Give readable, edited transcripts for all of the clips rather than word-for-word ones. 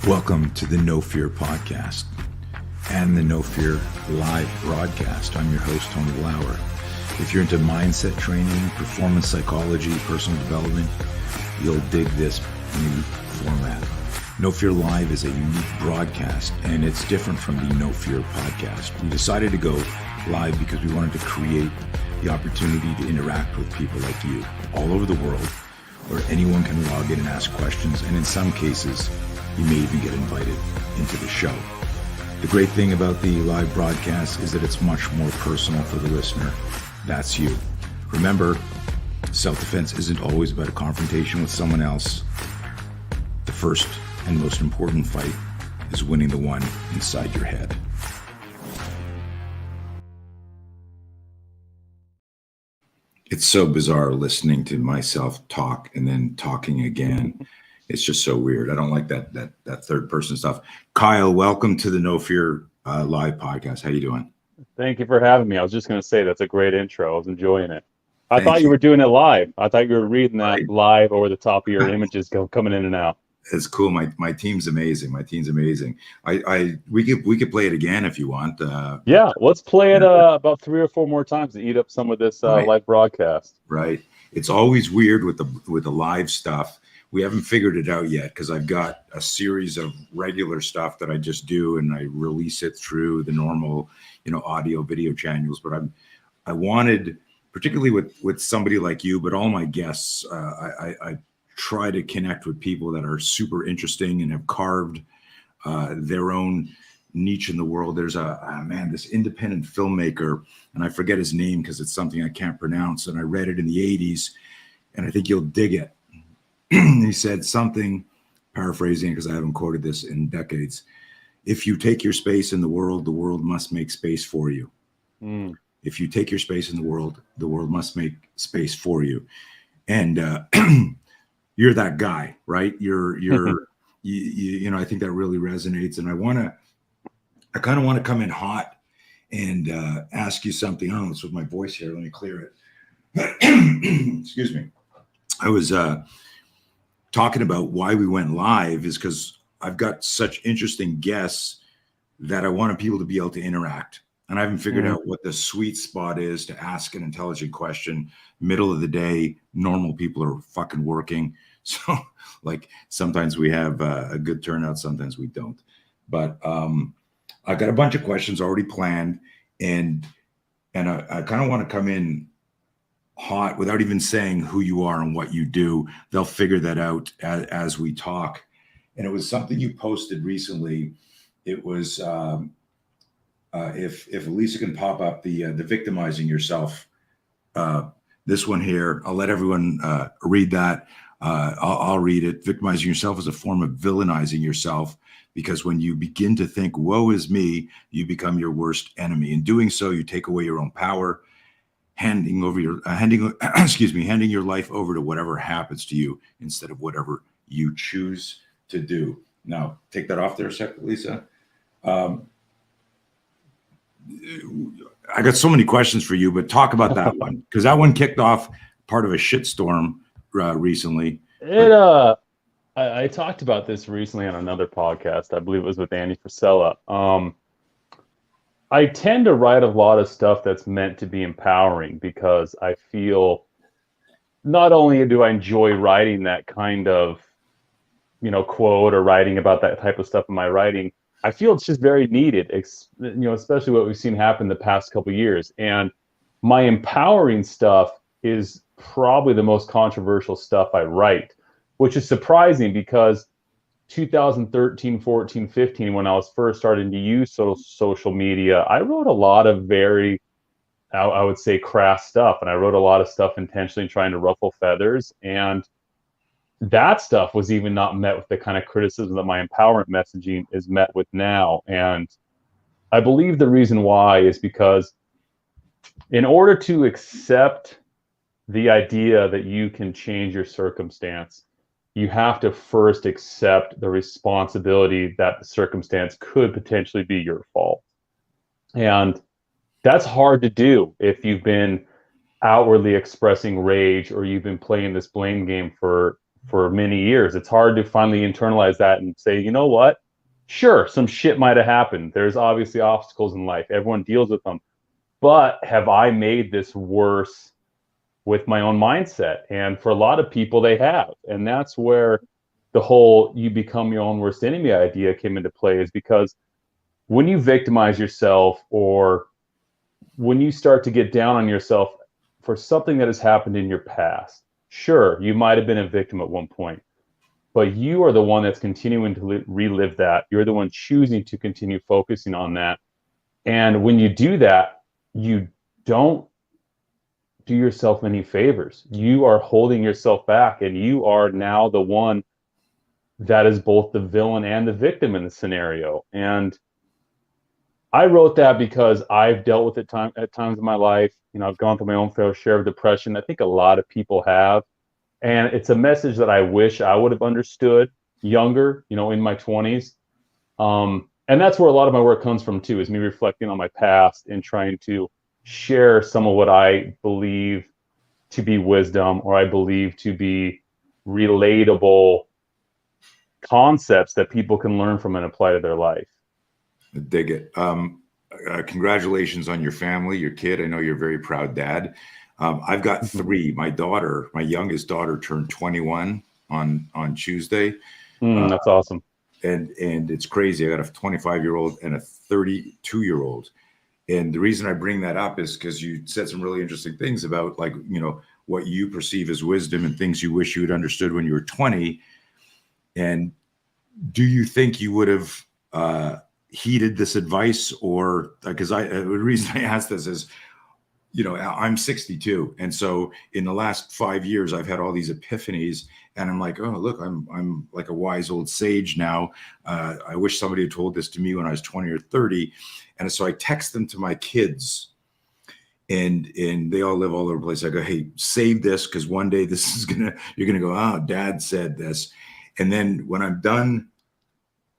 Welcome to the No Fear podcast and the No Fear live broadcast. I'm your host, Tony Lauer. If you're into mindset training, performance psychology, personal development, you'll dig this new format. No Fear Live is a unique broadcast, and it's different from the No Fear podcast. We decided to go live because we wanted to create the opportunity to interact with people like you all over the world, where anyone can log in and ask questions, and in some cases, you may even get invited into the show. The great thing about the live broadcast is that it's much more personal for the listener. That's you. Remember, self-defense isn't always about a confrontation with someone else. The first and most important fight is winning the one inside your head. It's so bizarre listening to myself talk and then talking again. It's just so weird. I don't like that third person stuff. Kyle, welcome to the No Fear live podcast. How you doing? Thank you for having me. I was just going to say that's a great intro. I was enjoying it. I thought you were doing it live. I thought you were reading that live over the top of your images coming in and out. It's cool. My team's amazing. My team's amazing. We could play it again if you want. Yeah, let's play it about 3 or 4 more times to eat up some of this live broadcast. Right. It's always weird with the live stuff. We haven't figured it out yet because I've got a series of regular stuff that I just do and I release it through the normal, audio video channels. But I wanted, particularly with somebody like you, but all my guests, I try to connect with people that are super interesting and have carved their own niche in the world. There's this independent filmmaker, and I forget his name because it's something I can't pronounce, and I read it in the 80s, and I think you'll dig it. He said something, paraphrasing because I haven't quoted this in decades: if you take your space in the world must make space for you. If you take your space in the world must make space for you. And you're that guy, right? You're I think that really resonates. And I kind of want to come in hot and ask you something. Oh, it's with my voice here. Let me clear it. Excuse me. I was talking about why we went live is because I've got such interesting guests that I wanted people to be able to interact. And I haven't figured out what the sweet spot is to ask an intelligent question. Middle of the day, normal people are fucking working. So like sometimes we have a good turnout, sometimes we don't. But I got a bunch of questions already planned, and I kind of want to come in hot without even saying who you are and what you do. They'll figure that out as we talk. And it was something you posted recently. It was if Elisa can pop up the victimizing yourself, this one here, I'll let everyone read that. I'll read it. Victimizing yourself is a form of villainizing yourself, because when you begin to think, woe is me, you become your worst enemy. In doing so, you take away your own power, handing your life over to whatever happens to you instead of whatever you choose to do. Now, take that off there a second, Lisa. I got so many questions for you, but talk about that one, because that one kicked off part of a shitstorm recently. I talked about this recently on another podcast. I believe it was with Andy Frisella. I tend to write a lot of stuff that's meant to be empowering, because I feel not only do I enjoy writing that kind of, quote or writing about that type of stuff in my writing, I feel it's just very needed, especially what we've seen happen the past couple of years. And my empowering stuff is probably the most controversial stuff I write, which is surprising because 2013, 14, 15, when I was first starting to use social media, I wrote a lot of very, I would say, crass stuff. And I wrote a lot of stuff intentionally trying to ruffle feathers. And that stuff was even not met with the kind of criticism that my empowerment messaging is met with now. And I believe the reason why is because in order to accept the idea that you can change your circumstance, you have to first accept the responsibility that the circumstance could potentially be your fault. And that's hard to do if you've been outwardly expressing rage, or you've been playing this blame game for for many years. It's hard to finally internalize that and say, you know what? Sure, some shit might have happened. There's obviously obstacles in life. Everyone deals with them. But have I made this worse with my own mindset? And for a lot of people, they have. And that's where the whole you become your own worst enemy idea came into play, is because when you victimize yourself, or when you start to get down on yourself for something that has happened in your past, sure, you might have been a victim at one point, but you are the one that's continuing to relive that. You're the one choosing to continue focusing on that. And when you do that, you don't do yourself any favors. You are holding yourself back, and you are now the one that is both the villain and the victim in the scenario. And I wrote that because I've dealt with it at times in my life. You know, I've gone through my own fair share of depression. I think a lot of people have. And it's a message that I wish I would have understood younger, you know, in my 20s. And that's where a lot of my work comes from too, is me reflecting on my past and trying to share some of what I believe to be wisdom, or I believe to be relatable concepts that people can learn from and apply to their life. Dig it. Congratulations on your family, your kid. I know you're a very proud dad. I've got three. My youngest daughter turned 21 on Tuesday. That's awesome. And it's crazy. I got a 25-year-old and a 32-year-old. And the reason I bring that up is because you said some really interesting things about, like, you know, what you perceive as wisdom and things you wish you had understood when you were 20. And do you think you would have heeded this advice? Or because the reason I ask this is, you know, I'm 62, and so in the last 5 years I've had all these epiphanies, and I'm like, oh look, I'm like a wise old sage now. I wish somebody had told this to me when I was 20 or 30. And so I text them to my kids, and they all live all over the place. I go, hey, save this, because one day you're gonna go, oh, dad said this. And then when I'm done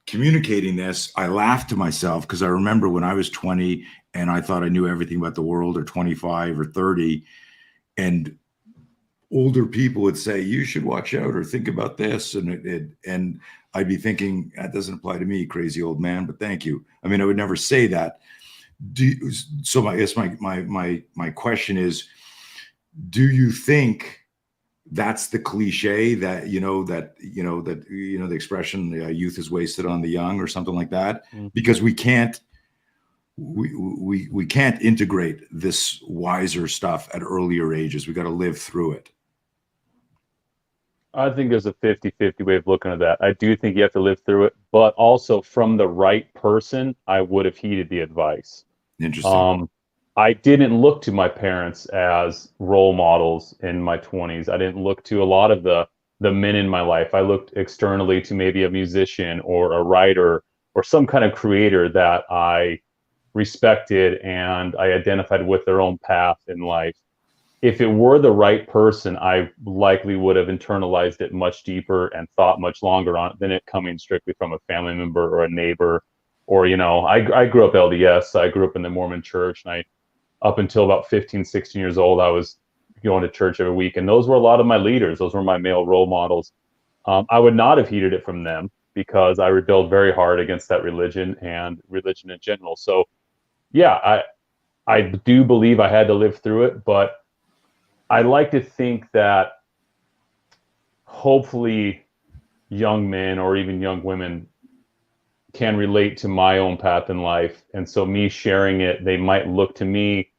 communicating this, I laugh to myself, because I remember when I was 20 and I thought I knew everything about the world, or 25 or 30, and older people would say, you should watch out, or think about this. And I'd be thinking, that doesn't apply to me, crazy old man, but thank you. I mean, I would never say that. So I guess my question is, do you think that's the cliche, that the expression, youth is wasted on the young, or something like that? Because we can't integrate this wiser stuff at earlier ages. We got to live through it. I think there's a 50-50 way of looking at that. I do think you have to live through it, but also from the right person, I would have heeded the advice. Interesting. I didn't look to my parents as role models in my 20s. I didn't look to a lot of the men in my life. I looked externally to maybe a musician or a writer or some kind of creator that I respected, and I identified with their own path in life. If it were the right person, I likely would have internalized it much deeper and thought much longer on it than it coming strictly from a family member or a neighbor. Or, you know, I grew up LDS. I grew up in the Mormon church, and up until about 15, 16 years old, I was going to church every week. And those were a lot of my leaders. Those were my male role models. I would not have heeded it from them, because I rebelled very hard against that religion and religion in general. So yeah, I do believe I had to live through it, but I like to think that hopefully young men or even young women can relate to my own path in life. And so me sharing it, they might look to me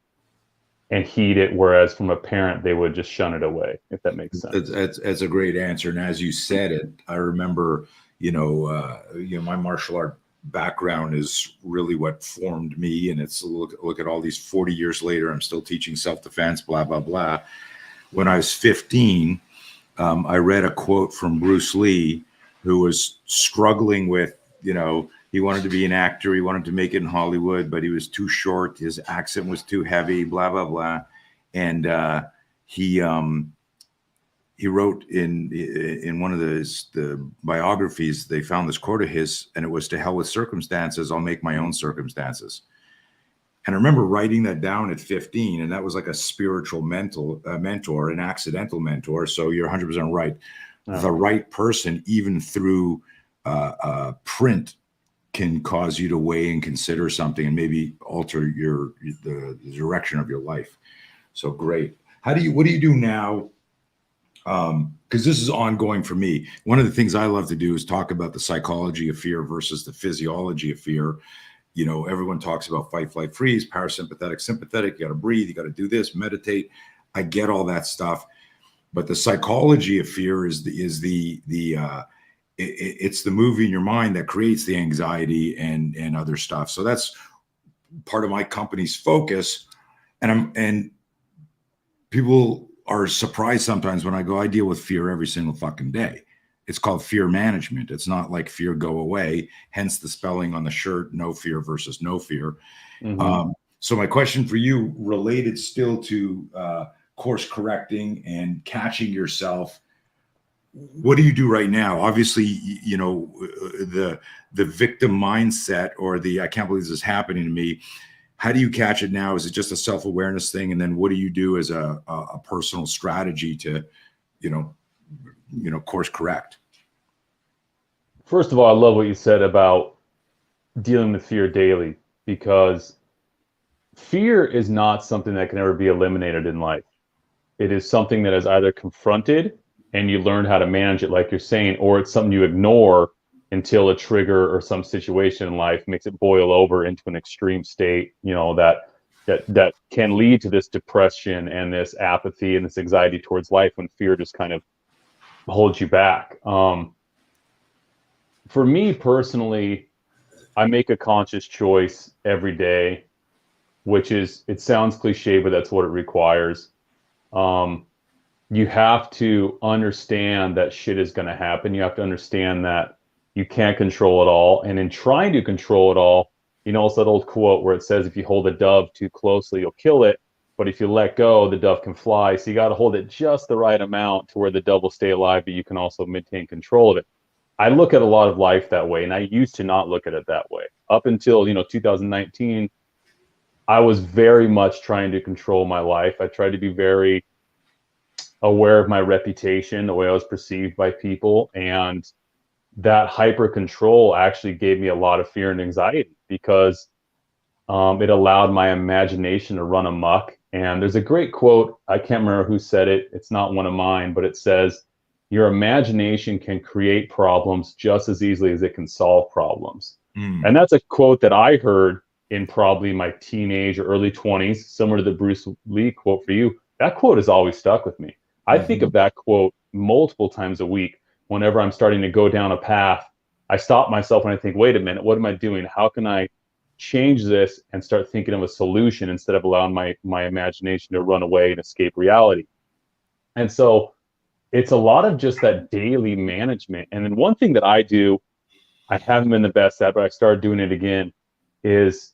and heed it, whereas from a parent, they would just shun it away, if that makes sense. That's a great answer. And as you said it, I remember, my martial art background is really what formed me. And it's look at all these 40 years later, I'm still teaching self-defense, blah, blah, blah. When I was 15, I read a quote from Bruce Lee, who was struggling with, he wanted to be an actor. He wanted to make it in Hollywood, but he was too short. His accent was too heavy, blah, blah, blah. And he wrote in one of the biographies, they found this quote of his, and it was, "To hell with circumstances, I'll make my own circumstances." And I remember writing that down at 15, and that was like a spiritual mentor, an accidental mentor. So you're 100% right. the right person, even through print, can cause you to weigh and consider something and maybe alter the direction of your life. So great. What do you do now? Because this is ongoing for me. One of the things I love to do is talk about the psychology of fear versus the physiology of fear. You know, everyone talks about fight, flight, freeze, parasympathetic, sympathetic. You got to breathe. You got to do this, meditate. I get all that stuff, but the psychology of fear is it's the movie in your mind that creates the anxiety and other stuff. So that's part of my company's focus. And people are surprised sometimes when I go, I deal with fear every single fucking day. It's called fear management. It's not like fear go away, hence the spelling on the shirt, no fear versus no fear. So my question for you, related still to course correcting and catching yourself, what do you do right now? Obviously, you know, the victim mindset, or I can't believe this is happening to me. How do you catch it now? Is it just a self-awareness thing? And then what do you do as a personal strategy to, you know, course correct? First of all, I love what you said about dealing with fear daily, because fear is not something that can ever be eliminated in life. It is something that is either confronted and you learn how to manage it, like you're saying, or it's something you ignore until a trigger or some situation in life makes it boil over into an extreme state, you know, that can lead to this depression and this apathy and this anxiety towards life, when fear just kind of holds you back. For me personally, I make a conscious choice every day, which is, it sounds cliche, but that's what it requires. You have to understand that shit is going to happen. You have to understand that you can't control it all. And in trying to control it all, you know, it's that old quote where it says, if you hold a dove too closely, you'll kill it. But if you let go, the dove can fly. So you got to hold it just the right amount to where the dove will stay alive, but you can also maintain control of it. I look at a lot of life that way, and I used to not look at it that way. Up until, you know, 2019, I was very much trying to control my life. I tried to be very aware of my reputation, the way I was perceived by people, and that hyper control actually gave me a lot of fear and anxiety, because it allowed my imagination to run amok. And there's a great quote, I can't remember who said it, it's not one of mine, but it says, your imagination can create problems just as easily as it can solve problems. And that's a quote that I heard in probably my teenage or early 20s, similar to the Bruce Lee quote for you. That quote has always stuck with me. I think of that quote multiple times a week. Whenever I'm starting to go down a path, I stop myself and I think, wait a minute, what am I doing? How can I change this and start thinking of a solution instead of allowing my imagination to run away and escape reality? And so it's a lot of just that daily management. And then one thing that I do, I haven't been the best at, but I started doing it again, is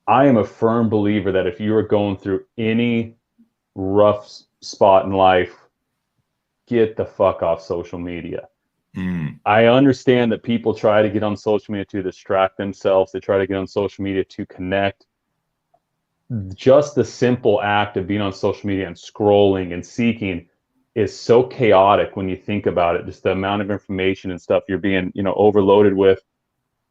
I am a firm believer that if you are going through any rough spot in life, get the fuck off social media. I understand that people try to get on social media to distract themselves. They try to get on social media to connect. Just the simple act of being on social media and scrolling and seeking is so chaotic when you think about it. Just the amount of information and stuff you're being, you know, overloaded with.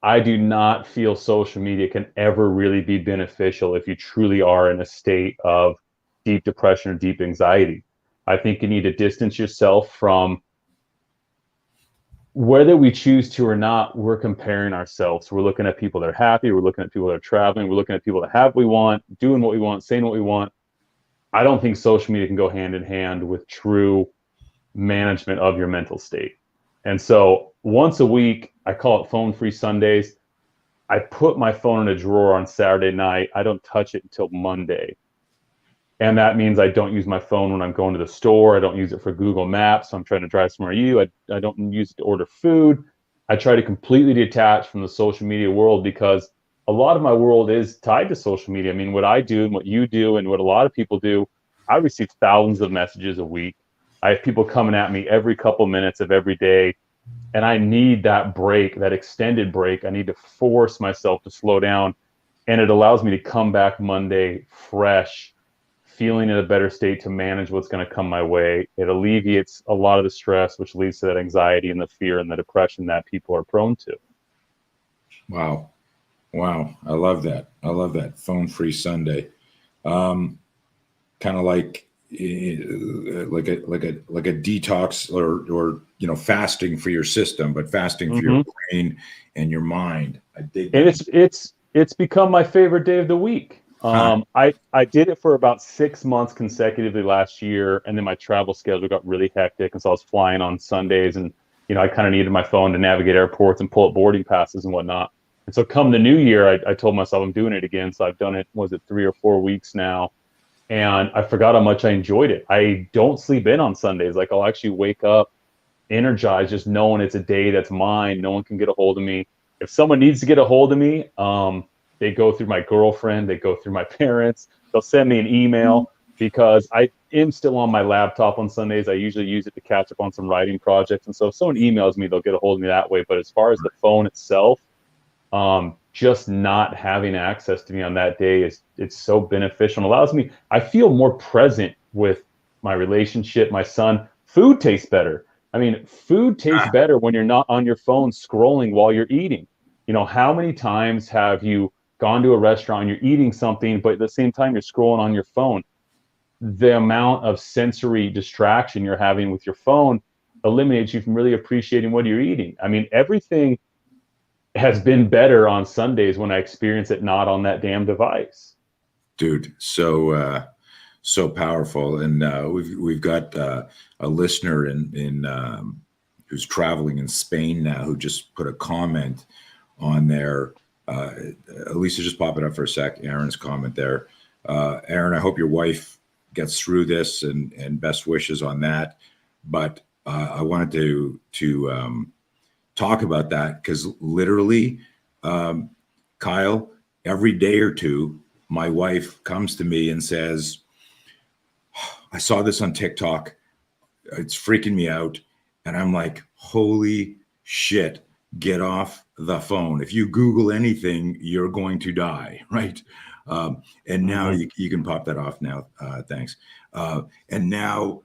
I do not feel social media can ever really be beneficial if you truly are in a state of deep depression or deep anxiety. I think you need to distance yourself from, whether we choose to or not, we're comparing ourselves. We're looking at people that are happy. We're looking at people that are traveling. We're looking at people that have what we want, doing what we want, saying what we want. I don't think social media can go hand in hand with true management of your mental state. And so once a week, I call it phone-free Sundays. I put my phone in a drawer on Saturday night. I don't touch it until Monday. And that means I don't use my phone when I'm going to the store. I don't use it for Google Maps. So I'm trying to drive somewhere I don't use it to order food. I try to completely detach from the social media world, because a lot of my world is tied to social media. I mean, what I do and what you do and what a lot of people do, I receive thousands of messages a week. I have people coming at me every couple minutes of every day. And I need that break, that extended break. I need to force myself to slow down. And it allows me to come back Monday fresh, feeling in a better state to manage what's going to come my way. It alleviates a lot of the stress, which leads to that anxiety and the fear and the depression that people are prone to. Wow. Wow. I love that. I love that. Phone-free Sunday. Kind of like a detox or fasting for your system, but fasting for your brain and your mind. I dig that. And it's become my favorite day of the week. I did it for about 6 months consecutively last year, and then my travel schedule got really hectic, and so I was flying on Sundays, and I kind of needed my phone to navigate airports and pull up boarding passes and whatnot. And so come the new year, I told myself I'm doing it again. So I've done it, was it 3 or 4 weeks now? And I forgot how much I enjoyed it. I don't sleep in on Sundays. Like, I'll actually wake up energized, just knowing it's a day that's mine. No one can get a hold of me. If someone needs to get a hold of me, they go through my girlfriend, they go through my parents, they'll send me an email, because I am still on my laptop on Sundays. I usually use it to catch up on some writing projects. And so if someone emails me, they'll get a hold of me that way. But as far as the phone itself, just not having access to me on that day it's so beneficial and allows me, I feel more present with my relationship, my son. Food tastes better. I mean, food tastes better when you're not on your phone scrolling while you're eating. How many times have you gone to a restaurant and you're eating something, but at the same time you're scrolling on your phone? The amount of sensory distraction you're having with your phone eliminates you from really appreciating what you're eating. I mean, everything has been better on Sundays when I experience it not on that damn device. Dude, so powerful. And we've got a listener in who's traveling in Spain now, who just put a comment on there. Elisa, just pop it up for a sec. Aaron's comment there. Aaron, I hope your wife gets through this, and best wishes on that. But I wanted to talk about that, because literally, Kyle, every day or two, my wife comes to me and says, I saw this on TikTok. It's freaking me out. And I'm like, holy shit, get off the phone. If you Google anything, you're going to die, right? And now you can pop that off now. Thanks. And now,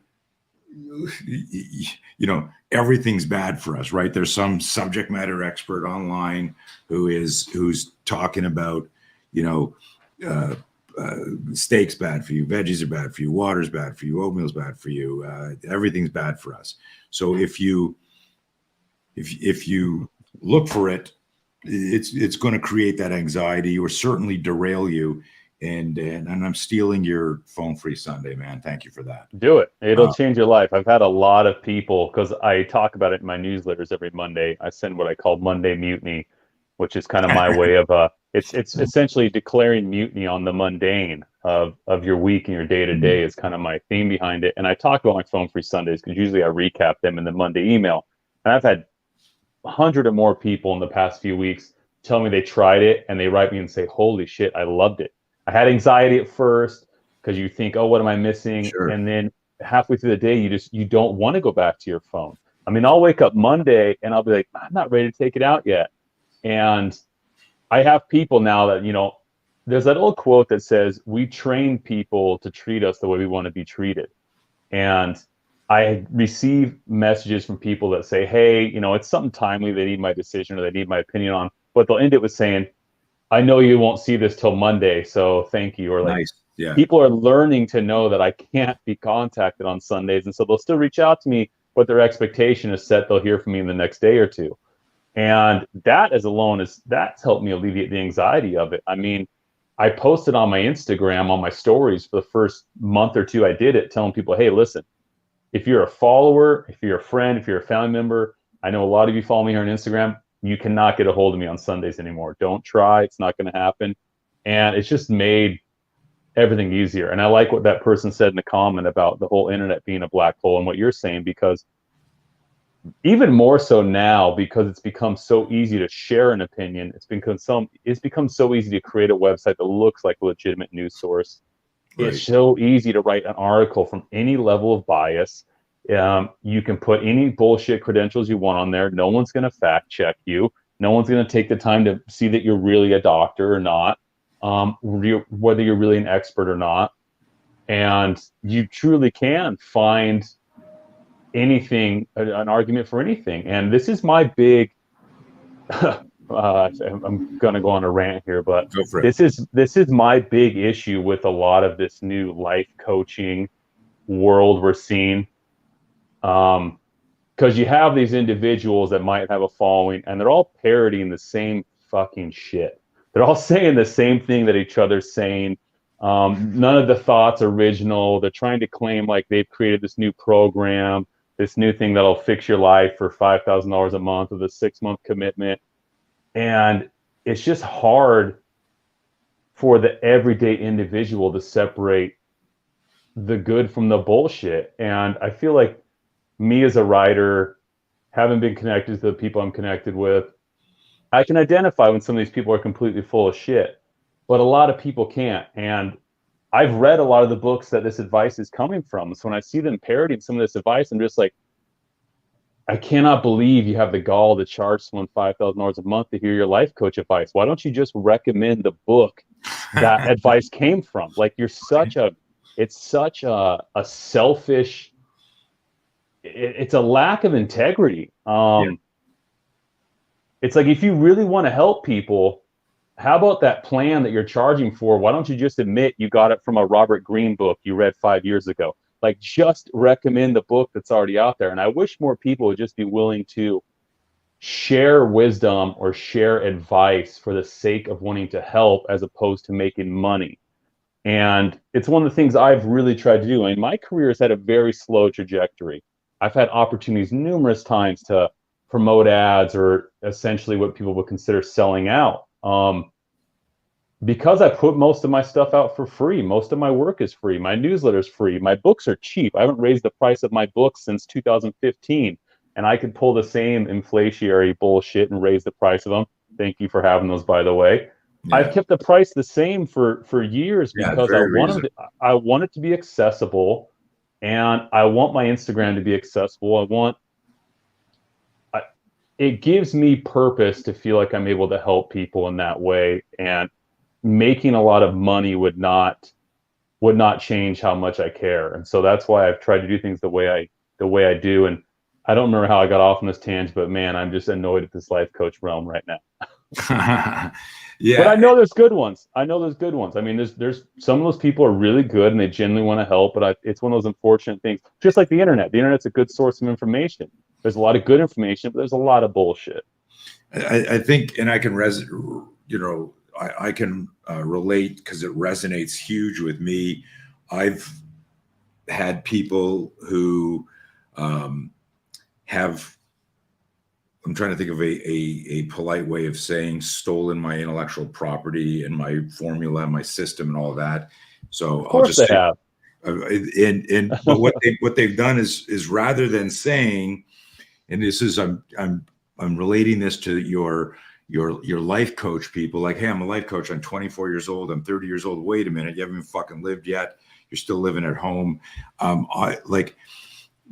everything's bad for us, right? There's some subject matter expert online who's talking about, steak's bad for you, veggies are bad for you, water's bad for you, oatmeal's bad for you, everything's bad for us. So if you look for it, it's going to create that anxiety, or certainly derail you. And I'm stealing your phone-free Sunday, man. Thank you for that. Do it. It'll change your life. I've had a lot of people, because I talk about it in my newsletters every Monday. I send what I call Monday Mutiny, which is kind of my way of it's essentially declaring mutiny on the mundane of your week and your day-to-day is kind of my theme behind it. And I talk about my phone-free Sundays because usually I recap them in the Monday email. And I've had 100 or more people in the past few weeks tell me they tried it, and they write me and say, holy shit, I loved it. I had anxiety at first because you think, oh, what am I missing? Sure. And then halfway through the day, you don't want to go back to your phone. I mean, I'll wake up Monday and I'll be like, I'm not ready to take it out yet. And I have people now that, there's that old quote that says, we train people to treat us the way we want to be treated. And I receive messages from people that say, hey, it's something timely, they need my decision or they need my opinion on, but they'll end it with saying, I know you won't see this till Monday, so thank you. Or like, nice. Yeah. People are learning to know that I can't be contacted on Sundays. And so they'll still reach out to me, but their expectation is set. They'll hear from me in the next day or two. And that that's helped me alleviate the anxiety of it. I mean, I posted on my Instagram, on my stories for the first month or two I did it, telling people, hey, listen, if you're a follower, if you're a friend, if you're a family member, I know a lot of you follow me here on Instagram, you cannot get a hold of me on Sundays anymore. Don't try. It's not going to happen. And it's just made everything easier. And I like what that person said in the comment about the whole internet being a black hole, and what you're saying, because even more so now, because it's become so easy to share an opinion, it's become so easy to create a website that looks like a legitimate news source. Right. It's so easy to write an article from any level of bias. You can put any bullshit credentials you want on there. No one's going to fact check you. No one's going to take the time to see that you're really a doctor or not, whether you're really an expert or not. And you truly can find anything, an argument for anything. And this is my big, I'm going to go on a rant here, but Go for it. this is my big issue with a lot of this new life coaching world we're seeing. Because you have these individuals that might have a following, and they're all parodying the same fucking shit. They're all saying the same thing that each other's saying. None of the thoughts are original. They're trying to claim like they've created this new program, this new thing that'll fix your life for $5,000 a month with a 6-month commitment. And it's just hard for the everyday individual to separate the good from the bullshit. And I feel like me as a writer, having been connected to the people I'm connected with, I can identify when some of these people are completely full of shit, but a lot of people can't. And I've read a lot of the books that this advice is coming from. So when I see them parodying some of this advice, I'm just like, I cannot believe you have the gall to charge someone $5,000 a month to hear your life coach advice. Why don't you just recommend the book that advice came from? Like it's such a selfish, it's a lack of integrity. It's like, if you really want to help people, how about that plan that you're charging for? Why don't you just admit you got it from a Robert Greene book you read 5 years ago? Like, just recommend the book that's already out there. And I wish more people would just be willing to share wisdom or share advice for the sake of wanting to help, as opposed to making money. And it's one of the things I've really tried to do. I mean, my career has had a very slow trajectory. I've had opportunities numerous times to promote ads, or essentially what people would consider selling out. Because I put most of my stuff out for free. Most of my work is free. My newsletter is free. My books are cheap. I haven't raised the price of my books since 2015. And I could pull the same inflationary bullshit and raise the price of them. Thank you for having those, by the way. Yeah. I've kept the price the same for years because I want it to be accessible, and I want my Instagram to be accessible. It gives me purpose to feel like I'm able to help people in that way, and making a lot of money would not change how much I care. And so that's why I've tried to do things the way I do. And I don't remember how I got off on this tangent, but man, I'm just annoyed at this life coach realm right now. Yeah. But I know there's good ones. I mean, there's some of those people are really good and they genuinely want to help, but it's one of those unfortunate things. Just like the internet. The internet's a good source of information. There's a lot of good information, but there's a lot of bullshit. I think, and I can I can relate because it resonates huge with me. I've had people who have, I'm trying to think of a polite way of saying, stolen my intellectual property and my formula and my system and all of that. So I'll just say, but what they've done is rather than saying, and this is, I'm relating this to your life coach people, like, hey, I'm a life coach. I'm 24 years old. I'm 30 years old. Wait a minute. You haven't even fucking lived yet. You're still living at home.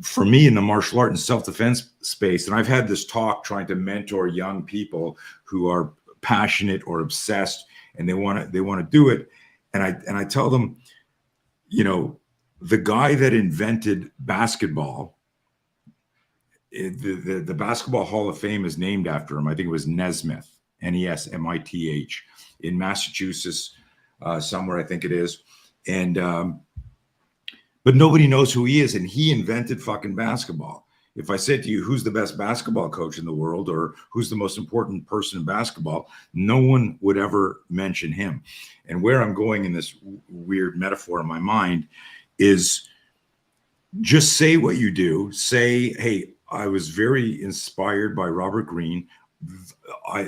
For me in the martial art and self-defense space, and I've had this talk trying to mentor young people who are passionate or obsessed and they want to do it. And I tell them, the guy that invented basketball, the Basketball Hall of Fame is named after him. I think it was Nesmith, Nesmith, in Massachusetts, somewhere, I think it is. And but nobody knows who he is, and he invented fucking basketball. If I said to you, who's the best basketball coach in the world, or who's the most important person in basketball, no one would ever mention him. And where I'm going in this weird metaphor in my mind is, just say what you do. Say, hey, I was very inspired by Robert Greene.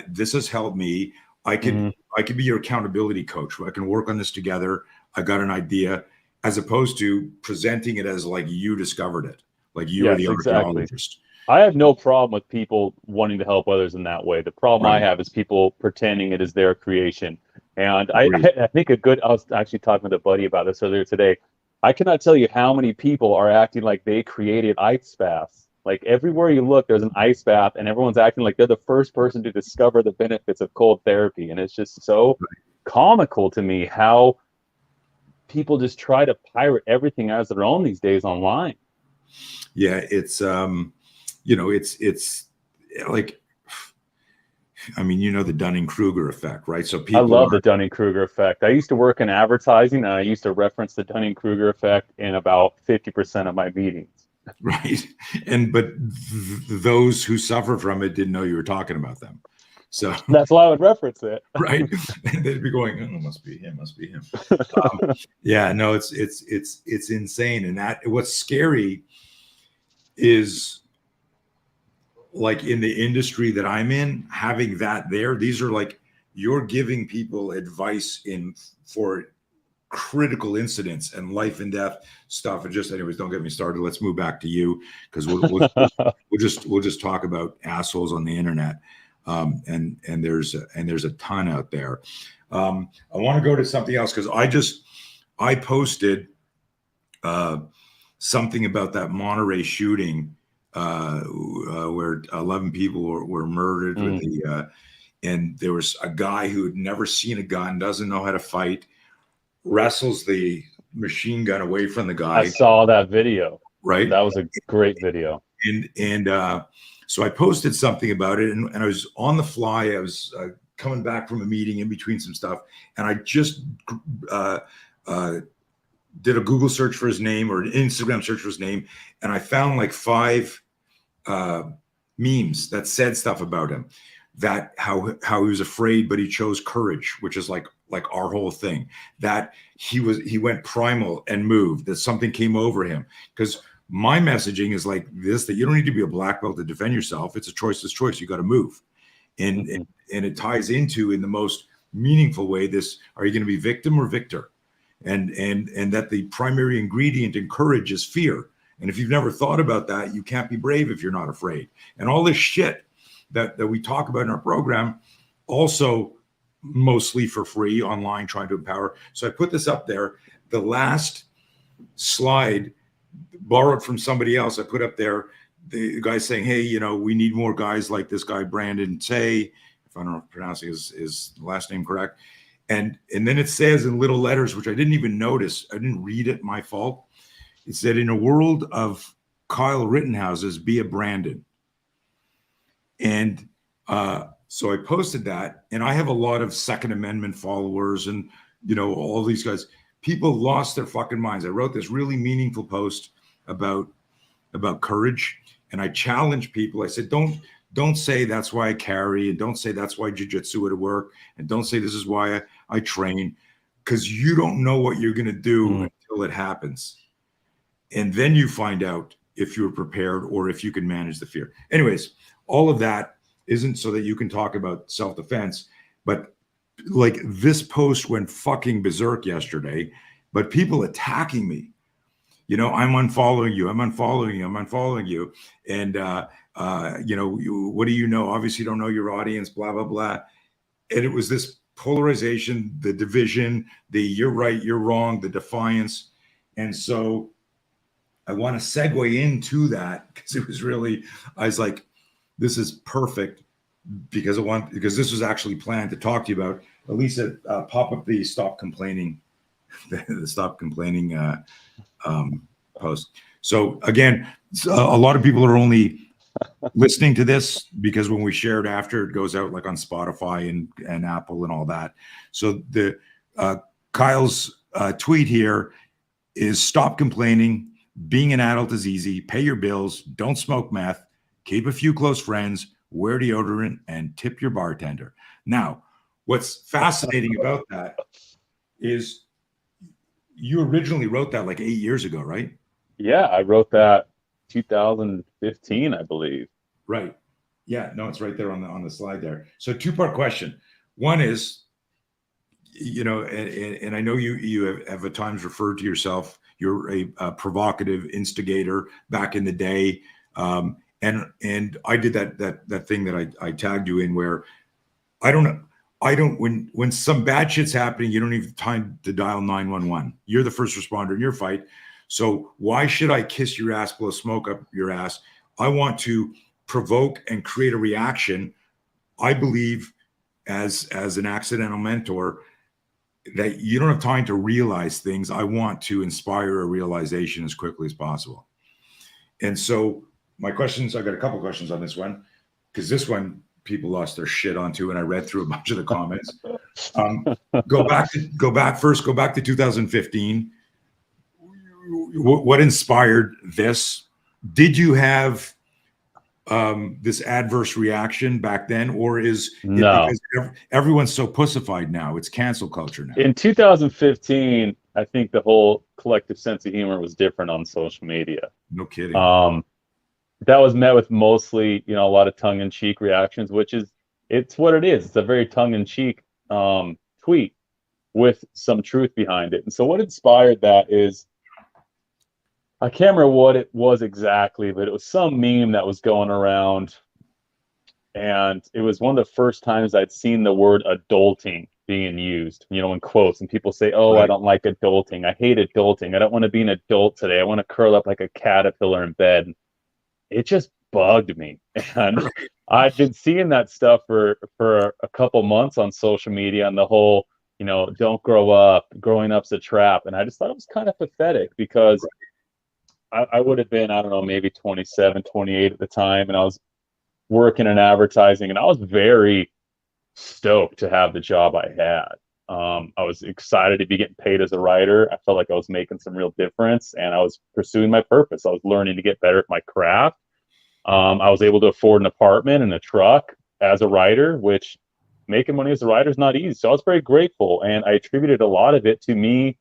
This has helped me. I could be your accountability coach. I can work on this together. I got an idea, as opposed to presenting it as like you discovered it, like you are the archaeologist. I have no problem with people wanting to help others in that way. The problem I have is people pretending it is their creation. And I think I was actually talking with a buddy about this earlier today. I cannot tell you how many people are acting like they created ice baths. Like, everywhere you look, there's an ice bath, and everyone's acting like they're the first person to discover the benefits of cold therapy. And it's just so comical to me how people just try to pirate everything as their own these days online. Yeah, it's it's like, I mean, the Dunning-Kruger effect, right? So I people love the Dunning-Kruger effect. I used to work in advertising, and I used to reference the Dunning-Kruger effect in about 50% of my meetings. right, but those who suffer from it didn't know you were talking about them. So that's why I would reference it. Right, and they'd be going, "Oh, must be him, must be him." Yeah, no, it's insane, and that what's scary is, like, in the industry that I'm in, having that there. These are like, you're giving people advice for critical incidents and life and death stuff. And just, anyways, don't get me started. Let's move back to you, because we'll just talk about assholes on the internet. And there's a ton out there. I want to go to something else, because I posted something about that Monterey shooting, where 11 people were murdered with and there was a guy who had never seen a gun, doesn't know how to fight, wrestles the machine gun away from the guy. I saw that video. Right. That was a great video. And so I posted something about it, and I was on the fly. I was coming back from a meeting in between some stuff, and I just did a Google search for his name, or an Instagram search for his name, and I found like 5 memes that said stuff about him, that how he was afraid, but he chose courage, which is like our whole thing, that he went primal and moved, that something came over him. Because my messaging is like this, that you don't need to be a black belt to defend yourself. It's a choiceless choice. You got to move. And it ties into, in the most meaningful way, this, are you going to be victim or victor? And that the primary ingredient in courage is fear. And if you've never thought about that, you can't be brave if you're not afraid. And all this shit that we talk about in our program, also mostly for free online, trying to empower. So I put this up there. The last slide, borrowed from somebody else, I put up there, the guy saying, hey, we need more guys like this guy, Brandon Tzay, if I don't know if I'm pronouncing his last name correct. And then it says in little letters, which I didn't even notice, I didn't read it, my fault. It said, in a world of Kyle Rittenhouses, be a Brandon. And so I posted that, and I have a lot of Second Amendment followers, and all these guys. People lost their fucking minds. I wrote this really meaningful post about courage, and I challenged people. I said, don't say that's why I carry, and don't say that's why jiu-jitsu would work, and don't say this is why I train, because you don't know what you're going to do until it happens. And then you find out if you're prepared or if you can manage the fear. Anyways, all of that isn't so that you can talk about self-defense, but like, this post went fucking berserk yesterday, but people attacking me. I'm unfollowing you. I'm unfollowing you. I'm unfollowing you. And, what do you know? Obviously you don't know your audience, blah, blah, blah. And it was this polarization, the division, the you're right, you're wrong, the defiance. And so I want to segue into that, because it was really, I was like, this is perfect, because this was actually planned to talk to you about. Elisa, pop up the stop complaining, the stop complaining post. So again, a lot of people are only listening to this because when we share it after, it goes out like on Spotify and Apple and all that. So the Kyle's tweet here is, stop complaining. Being an adult is easy. Pay your bills. Don't smoke meth. Keep a few close friends. Wear deodorant and tip your bartender. Now, what's fascinating about that is you originally wrote that like 8 years ago, right? Yeah, I wrote that 2015, I believe. Right. Yeah, no, it's right there on the slide there. So 2-part question. One is, and I know you have at times referred to yourself, you're a provocative instigator back in the day. And I did that thing that I tagged you in, where I don't when some bad shit's happening, you don't have time to dial 911. You're the first responder in your fight. So why should I kiss your ass, blow smoke up your ass? I want to provoke and create a reaction. I believe, as an accidental mentor, that you don't have time to realize things. I want to inspire a realization as quickly as possible. And so my questions, I got a couple questions on this one, because this one people lost their shit onto, and I read through a bunch of the comments. Go back to 2015. What inspired this? Did you have this adverse reaction back then, or is No. it because everyone's so pussified now? It's cancel culture now. In 2015, I think the whole collective sense of humor was different on social media. No kidding. That was met with mostly, a lot of tongue-in-cheek reactions, it's what it is. It's a very tongue-in-cheek tweet with some truth behind it. And so what inspired that is, I can't remember what it was exactly, but it was some meme that was going around. And it was one of the first times I'd seen the word adulting being used, in quotes. And people say, oh, right. I don't like adulting. I hate adulting. I don't want to be an adult today. I want to curl up like a caterpillar in bed. It just bugged me. And I'd been seeing that stuff for a couple months on social media, and the whole, don't grow up, growing up's a trap. And I just thought it was kind of pathetic, because I would have been, I don't know, maybe 27, 28 at the time. And I was working in advertising, and I was very stoked to have the job I had. I was excited to be getting paid as a writer. I felt like I was making some real difference, and I was pursuing my purpose. I was learning to get better at my craft. I was able to afford an apartment and a truck as a writer, which making money as a writer is not easy. So I was very grateful, and I attributed a lot of it to me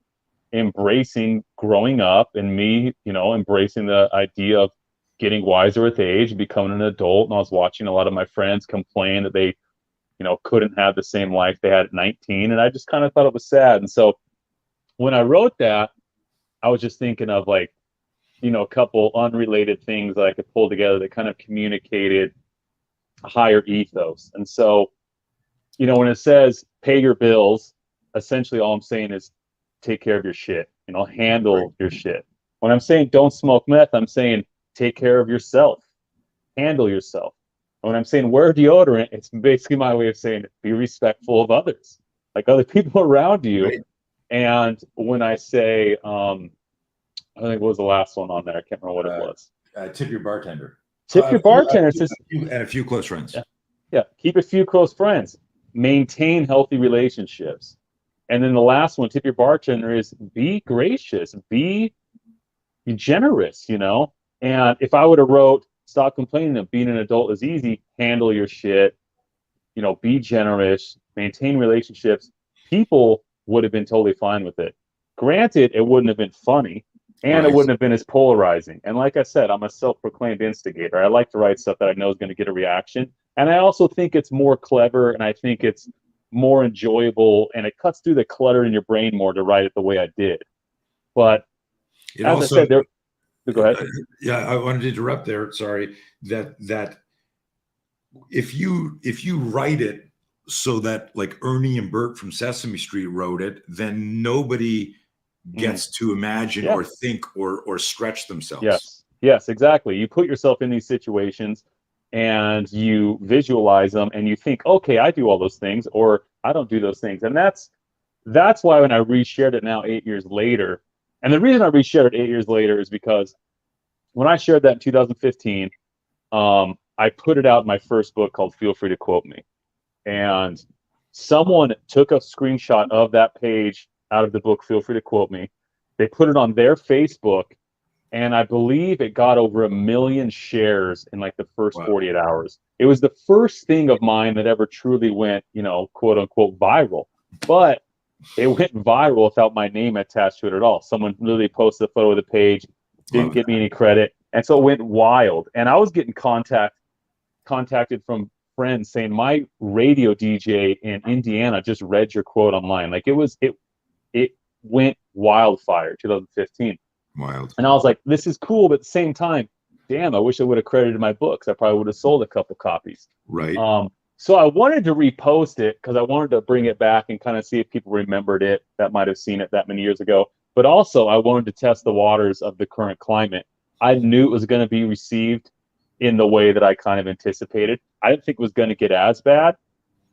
embracing growing up, and me, embracing the idea of getting wiser with age and becoming an adult. And I was watching a lot of my friends complain that they, couldn't have the same life they had at 19. And I just kind of thought it was sad. And so when I wrote that, I was just thinking of a couple unrelated things that I could pull together that kind of communicated a higher ethos. And so, when it says pay your bills, essentially all I'm saying is take care of your shit, handle your shit. When I'm saying don't smoke meth, I'm saying take care of yourself, handle yourself. And when I'm saying wear deodorant, it's basically my way of saying be respectful of others, like other people around you. Right. And when I say, I think what was the last one on there? I can't remember what it was. Tip your bartender. Tip your bartender. And a few close friends. Yeah. Keep a few close friends. Maintain healthy relationships. And then the last one, tip your bartender, is be gracious, be generous, And if I would have wrote, stop complaining that being an adult is easy, handle your shit, be generous, maintain relationships, people would have been totally fine with it. Granted, it wouldn't have been funny, and it wouldn't have been as polarizing. And like I said, I'm a self-proclaimed instigator. I like to write stuff that I know is going to get a reaction. And I also think it's more clever, and I think it's more enjoyable, and it cuts through the clutter in your brain more to write it the way I did. But as I said, go ahead. Yeah, I wanted to interrupt there. Sorry. That if you write it so that like Ernie and Bert from Sesame Street wrote it, then nobody gets to imagine or think or stretch themselves. Yes, exactly. You put yourself in these situations and you visualize them, and you think, okay, I do all those things, or I don't do those things. And that's why when I reshared it now 8 years later, and the reason I reshared it 8 years later is because when I shared that in 2015, I put it out in my first book called Feel Free to Quote Me. And someone took a screenshot of that page out of the book Feel Free to Quote Me. They put it on their Facebook, and I believe it got over 1 million shares in like the first 48 hours. It was the first thing of mine that ever truly went, quote unquote viral. But it went viral without my name attached to it at all. Someone literally posted a photo of the page, didn't give me any credit. And so it went wild. And I was getting contacted from friends saying, my radio DJ in Indiana just read your quote online. Like it went wildfire, 2015. Wild. And I was like, this is cool, but at the same time, damn, I wish I would have credited my books. I probably would have sold a couple copies. Right. So I wanted to repost it because I wanted to bring it back and kind of see if people remembered it that might have seen it that many years ago. But also I wanted to test the waters of the current climate. I knew it was going to be received in the way that I kind of anticipated. I didn't think it was going to get as bad,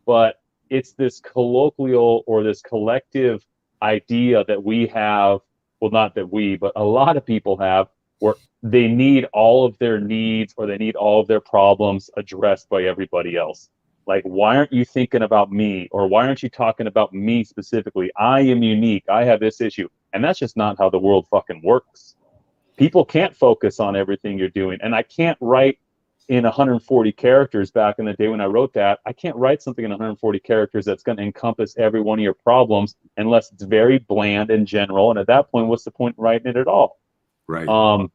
but it's this colloquial or this collective idea that we have, well, not that we, but a lot of people have, where they need all of their needs or they need all of their problems addressed by everybody else. Like, why aren't you thinking about me? Or why aren't you talking about me specifically? I am unique. I have this issue. And that's just not how the world fucking works. People can't focus on everything you're doing. And I can't write in 140 characters back in the day when I wrote that. I can't write something in 140 characters that's going to encompass every one of your problems unless it's very bland and general. And at that point, what's the point in writing it at all? Right.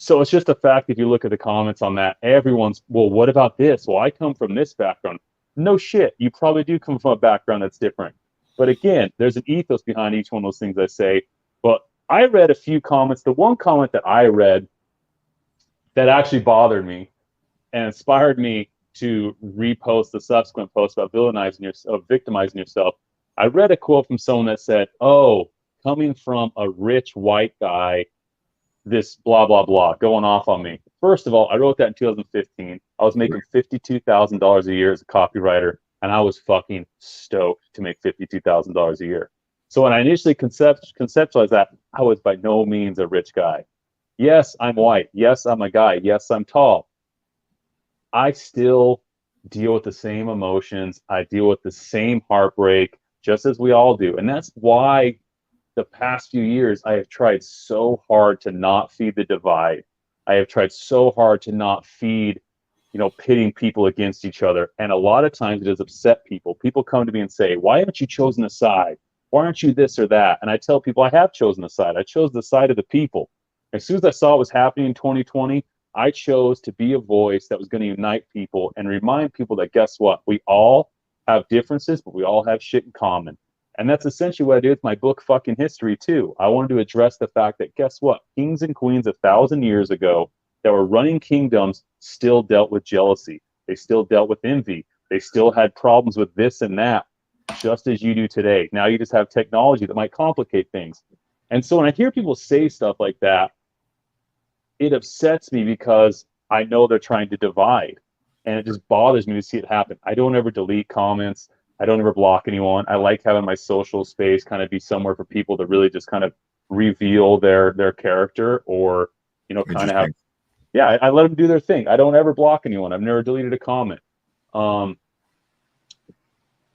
So it's just a fact, if you look at the comments on that, everyone's, well, what about this? Well, I come from this background. No shit. You probably do come from a background that's different. But again, there's an ethos behind each one of those things I say. But I read a few comments. The one comment that I read that actually bothered me and inspired me to repost the subsequent post about victimizing yourself. I read a quote from someone that said, oh, coming from a rich white guy, this blah, blah, blah, going off on me. First of all, I wrote that in 2015. I was making $52,000 a year as a copywriter, and I was fucking stoked to make $52,000 a year. So when I initially conceptualized that, I was by no means a rich guy. Yes, I'm white. Yes, I'm a guy. Yes, I'm tall. I still deal with the same emotions. I deal with the same heartbreak, just as we all do. And that's why the past few years, I have tried so hard to not feed the divide. I have tried so hard to not feed, pitting people against each other. And a lot of times it has upset people. People come to me and say, why haven't you chosen a side? Why aren't you this or that? And I tell people, I have chosen a side. I chose the side of the people. As soon as I saw what was happening in 2020, I chose to be a voice that was going to unite people and remind people that, guess what? We all have differences, but we all have shit in common. And that's essentially what I did with my book, Fucking History, too. I wanted to address the fact that, guess what? Kings and queens 1,000 years ago that were running kingdoms still dealt with jealousy. They still dealt with envy. They still had problems with this and that, just as you do today. Now you just have technology that might complicate things. And so when I hear people say stuff like that, it upsets me because I know they're trying to divide. And it just bothers me to see it happen. I don't ever delete comments. I don't ever block anyone. I like having my social space kind of be somewhere for people to really just kind of reveal their character or, kind of have, I let them do their thing. I don't ever block anyone. I've never deleted a comment. And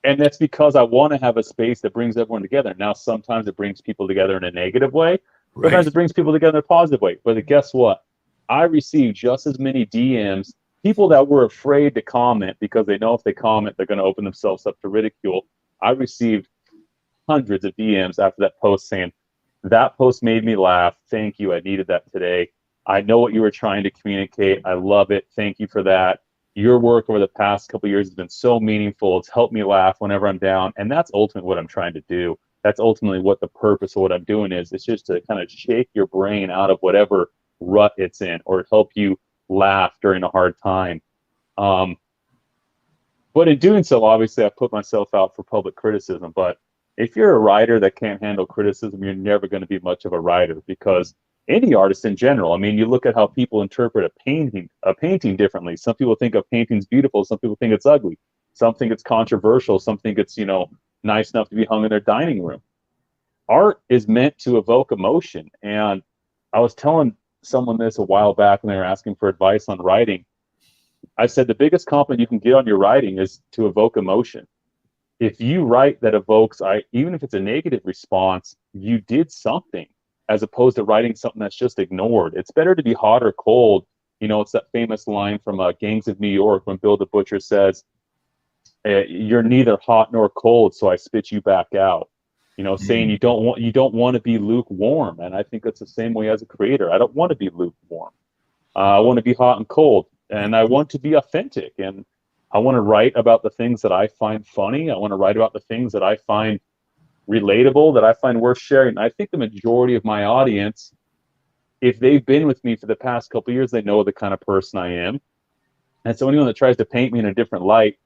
that's because I want to have a space that brings everyone together. Now, sometimes it brings people together in a negative way. Sometimes it brings people together in a positive way. But guess what? I received just as many DMs, people that were afraid to comment because they know if they comment, they're going to open themselves up to ridicule. I received hundreds of DMs after that post saying, that post made me laugh. Thank you. I needed that today. I know what you were trying to communicate. I love it. Thank you for that. Your work over the past couple of years has been so meaningful. It's helped me laugh whenever I'm down. And that's ultimately what I'm trying to do. That's ultimately what the purpose of what I'm doing is. It's just to kind of shake your brain out of whatever rut it's in or help you laugh during a hard time. But in doing so, obviously, I put myself out for public criticism. But if you're a writer that can't handle criticism, you're never going to be much of a writer, because any artist in general, I mean, you look at how people interpret a painting differently. Some people think a painting's beautiful. Some people think it's ugly. Some think it's controversial. Some think it's, nice enough to be hung in their dining room. Art is meant to evoke emotion. And I was telling someone this a while back when they were asking for advice on writing. I said the biggest compliment you can get on your writing is to evoke emotion. If you write that evokes, even if it's a negative response, you did something, as opposed to writing something that's just ignored. It's better to be hot or cold. It's that famous line from Gangs of New York when Bill the Butcher says, you're neither hot nor cold, so I spit you back out. Saying you don't want to be lukewarm. And I think that's the same way as a creator. I don't want to be lukewarm. I want to be hot and cold, and I want to be authentic. And I want to write about the things that I find funny. I want to write about the things that I find relatable, that I find worth sharing. I think the majority of my audience, if they've been with me for the past couple of years, they know the kind of person I am. And so anyone that tries to paint me in a different light,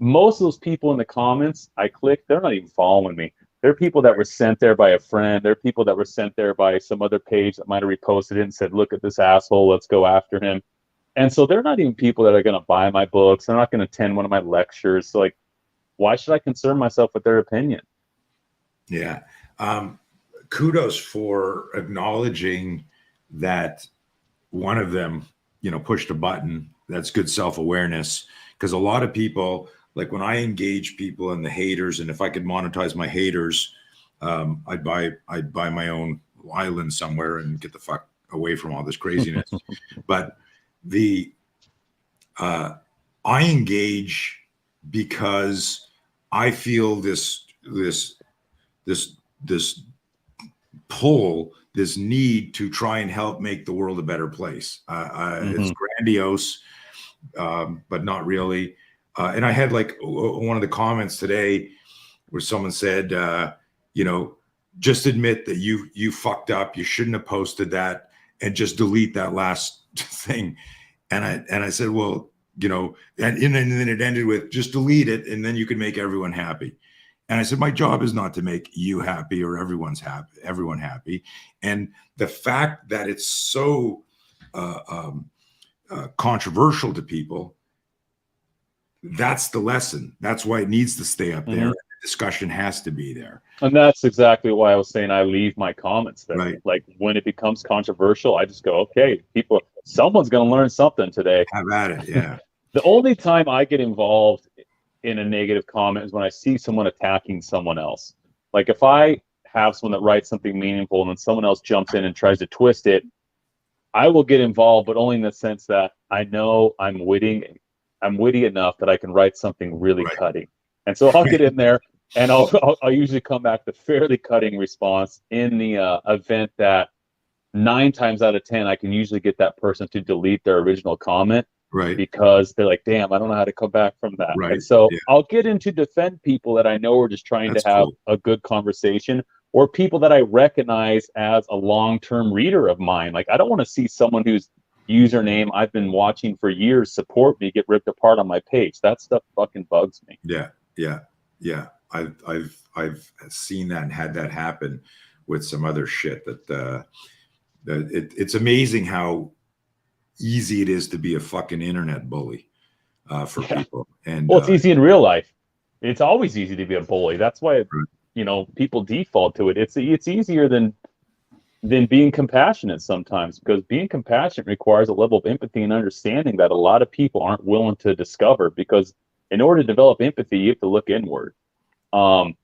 most of those people in the comments I click, they're not even following me. They're people that were sent there by a friend. They're people that were sent there by some other page that might have reposted it and said, look at this asshole, let's go after him. And so they're not even people that are going to buy my books. They're not going to attend one of my lectures. So why should I concern myself with their opinion? Yeah. Kudos for acknowledging that one of them, pushed a button. That's good self-awareness. Because a lot of people, like when I engage people and the haters, and if I could monetize my haters, I'd buy my own island somewhere and get the fuck away from all this craziness. But I engage because I feel this pull, this need to try and help make the world a better place. It's grandiose, but not really. And I had like one of the comments today where someone said, just admit that you fucked up. You shouldn't have posted that, and just delete that last thing. And I said, well, and then it ended with just delete it, and then you can make everyone happy. And I said, my job is not to make you happy or everyone happy. And the fact that it's so controversial to people, that's the lesson. That's why it needs to stay up there. The discussion has to be there. And that's exactly why I was saying I leave my comments there. Right. Like when it becomes controversial, I just go, okay, someone's going to learn something today. Have at it. Yeah. The only time I get involved in a negative comment is when I see someone attacking someone else. Like if I have someone that writes something meaningful and then someone else jumps in and tries to twist it, I will get involved, but only in the sense that I know I'm witty enough that I can write something really cutting. And so I'll get in there and I'll usually come back with a fairly cutting response in the event that 9 times out of 10, I can usually get that person to delete their original comment. Right. Because they're like, damn, I don't know how to come back from that. Right. And so I'll get in to defend people that I know are just trying to have a good conversation, or people that I recognize as a long-term reader of mine. Like I don't want to see someone whose username I've been watching for years support me get ripped apart on my page. That stuff fucking bugs me. Yeah. I've seen that and had that happen with some other shit that it's amazing how easy it is to be a fucking internet bully for people. And well, it's easy in real life. It's always easy to be a bully. That's why people default to it. It's easier than being compassionate sometimes, because being compassionate requires a level of empathy and understanding that a lot of people aren't willing to discover, because in order to develop empathy, you have to look inward. And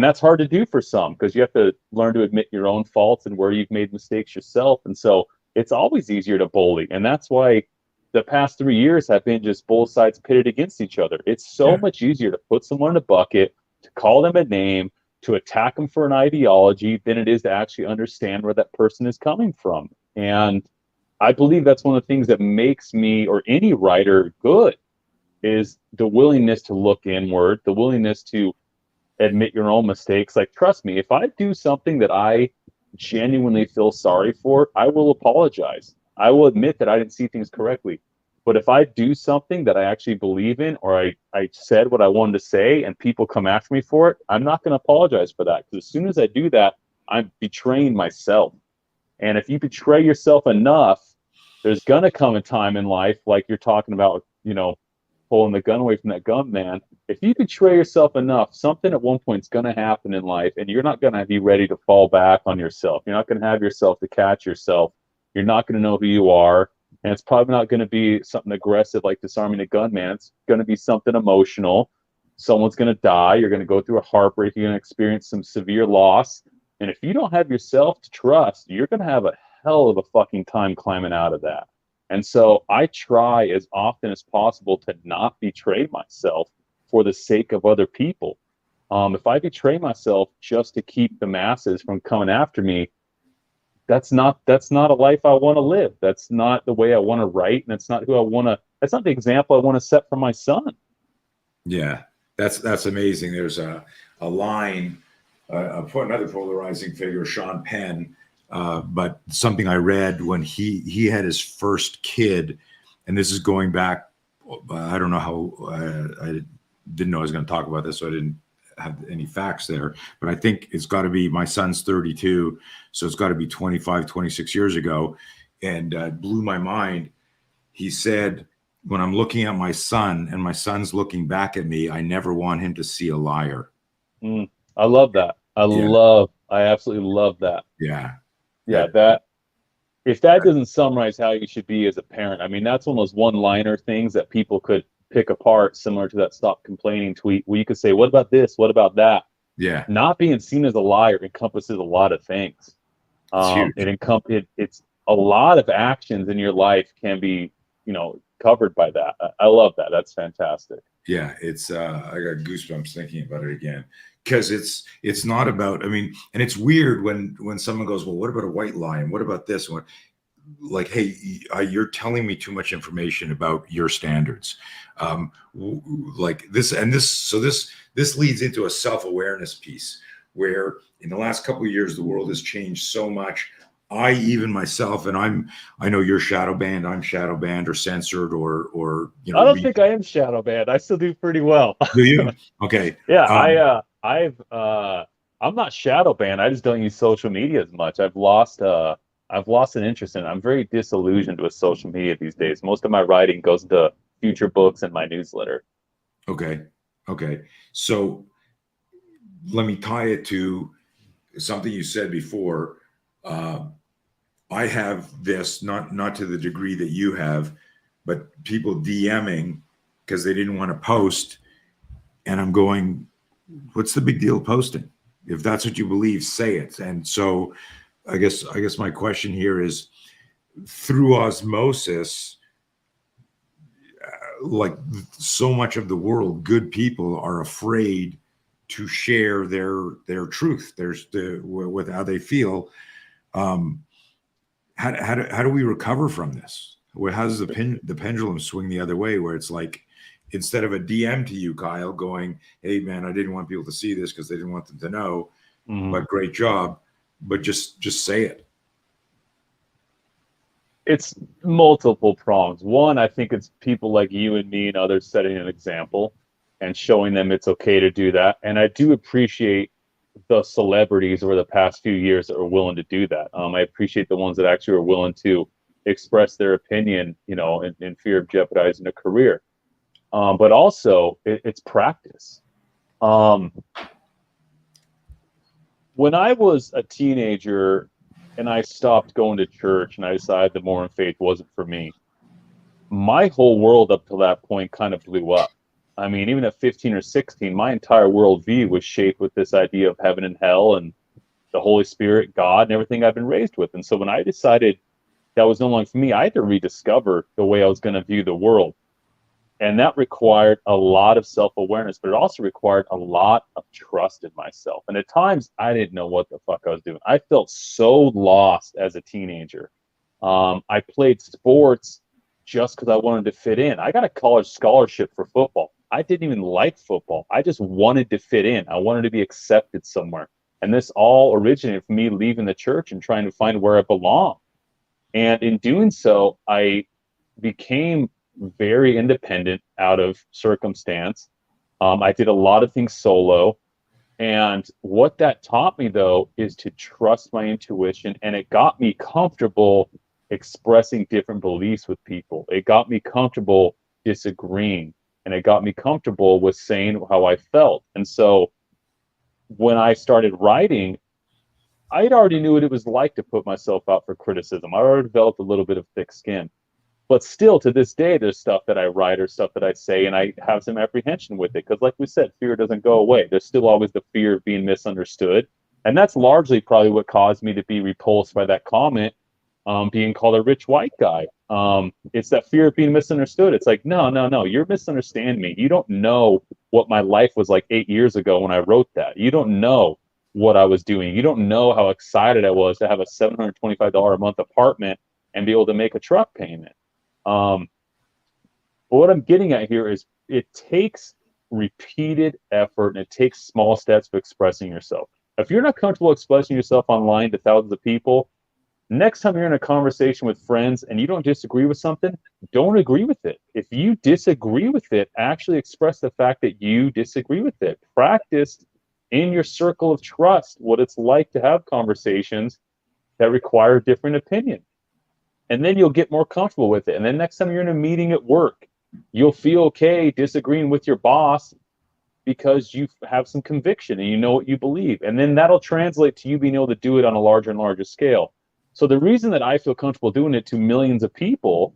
that's hard to do for some, because you have to learn to admit your own faults and where you've made mistakes yourself. And so it's always easier to bully. And that's why the past 3 years have been just both sides pitted against each other. It's so much easier to put someone in a bucket, to call them a name, to attack them for an ideology, than it is to actually understand where that person is coming from. And I believe that's one of the things that makes me, or any writer, good, is the willingness to look inward, the willingness to admit your own mistakes. Like, trust me, if I do something that I genuinely feel sorry for, I will apologize. I will admit that I didn't see things correctly. But if I do something that I actually believe in, or I said what I wanted to say and people come after me for it, I'm not going to apologize for that. Because as soon as I do that, I'm betraying myself. And if you betray yourself enough, there's going to come a time in life, like you're talking about, pulling the gun away from that gun man. If you betray yourself enough, something at one point is going to happen in life, and you're not going to be ready to fall back on yourself. You're not going to have yourself to catch yourself. You're not going to know who you are. And it's probably not going to be something aggressive like disarming a gunman. It's going to be something emotional. Someone's going to die. You're going to go through a heartbreak. You're going to experience some severe loss. And if you don't have yourself to trust, you're going to have a hell of a fucking time climbing out of that. And so I try as often as possible to not betray myself for the sake of other people. If I betray myself just to keep the masses from coming after me, that's not a life I want to live. That's not the way I want to write, and that's not the example I want to set for my son. Yeah, that's amazing. There's a line, another polarizing figure, Sean Penn, but something I read when he had his first kid, and this is going back, I don't know how, I didn't know I was going to talk about this, so I didn't have any facts there, but I think it's got to be, my son's 32, so it's got to be 25, 26 years ago, and blew my mind. He said when I'm looking at my son and my son's looking back at me, I never want him to see a liar. I love that. Yeah. I absolutely love that. Yeah. Yeah, that if that doesn't summarize how you should be as a parent, I mean, that's one of those one-liner things that people could pick apart, similar to that stop complaining tweet, where you could say, what about this? What about that? Yeah. Not being seen as a liar encompasses a lot of things. It's huge. It's a lot of actions in your life can be, covered by that. I love that. That's fantastic. Yeah, it's I got goosebumps thinking about it again, because it's not about, I mean, and it's weird when someone goes, well, what about a white lie, and what about this one? Like, hey, you're telling me too much information about your standards, like this and this. So this leads into a self-awareness piece, where in the last couple of years the world has changed so much. I even myself, and I know you're shadow banned, I'm shadow banned or censored or I don't think I am shadow banned. I still do pretty well. Do you? Okay. Yeah, I'm not shadow banned. I just don't use social media as much. I've lost an interest in it. I'm very disillusioned with social media these days. Most of my writing goes into future books and my newsletter. Okay. Okay. So let me tie it to something you said before. I have this, not to the degree that you have, but people DMing because they didn't want to post, and I'm going, what's the big deal posting? If that's what you believe, say it. And so I guess my question here is, through osmosis, like so much of the world, good people are afraid to share their truth, with how they feel. How do we recover from this? How does the pendulum swing the other way, where it's like, instead of a DM to you, Kyle, going, hey man, I didn't want people to see this because they didn't want them to know, but great job, but just say it. It's multiple prongs. One, I think it's people like you and me and others setting an example and showing them it's okay to do that. And I do appreciate the celebrities over the past few years that are willing to do that. I appreciate the ones that actually are willing to express their opinion, in fear of jeopardizing a career. But also, it's practice. When I was a teenager and I stopped going to church and I decided the Mormon faith wasn't for me, my whole world up to that point kind of blew up. I mean, even at 15 or 16, my entire worldview was shaped with this idea of heaven and hell and the Holy Spirit, God, and everything I've been raised with. And so when I decided that was no longer for me, I had to rediscover the way I was going to view the world. And that required a lot of self-awareness, but it also required a lot of trust in myself. And at times, I didn't know what the fuck I was doing. I felt so lost as a teenager. I played sports just because I wanted to fit in. I got a college scholarship for football. I didn't even like football. I just wanted to fit in. I wanted to be accepted somewhere. And this all originated from me leaving the church and trying to find where I belong. And in doing so, I became very independent out of circumstance. I did a lot of things solo. And what that taught me, though, is to trust my intuition. And it got me comfortable expressing different beliefs with people. It got me comfortable disagreeing. And it got me comfortable with saying how I felt. And so when I started writing, I already knew what it was like to put myself out for criticism. I already developed a little bit of thick skin. But still, to this day, there's stuff that I write or stuff that I say, and I have some apprehension with it. Because like we said, fear doesn't go away. There's still always the fear of being misunderstood. And that's largely probably what caused me to be repulsed by that comment, being called a rich white guy. It's that fear of being misunderstood. It's like, no, you're misunderstanding me. You don't know what my life was like 8 years ago when I wrote that. You don't know what I was doing. You don't know how excited I was to have a $725 a month apartment and be able to make a truck payment. But what I'm getting at here is it takes repeated effort and it takes small steps of expressing yourself. If you're not comfortable expressing yourself online to thousands of people, next time you're in a conversation with friends and you don't disagree with something, don't agree with it. If you disagree with it, actually express the fact that you disagree with it. Practice in your circle of trust what it's like to have conversations that require different opinion. And then you'll get more comfortable with it. And then next time you're in a meeting at work you'll feel okay disagreeing with your boss because you have some conviction and you know what you believe. And then that'll translate to you being able to do it on a larger and larger scale. So the reason that I feel comfortable doing it to millions of people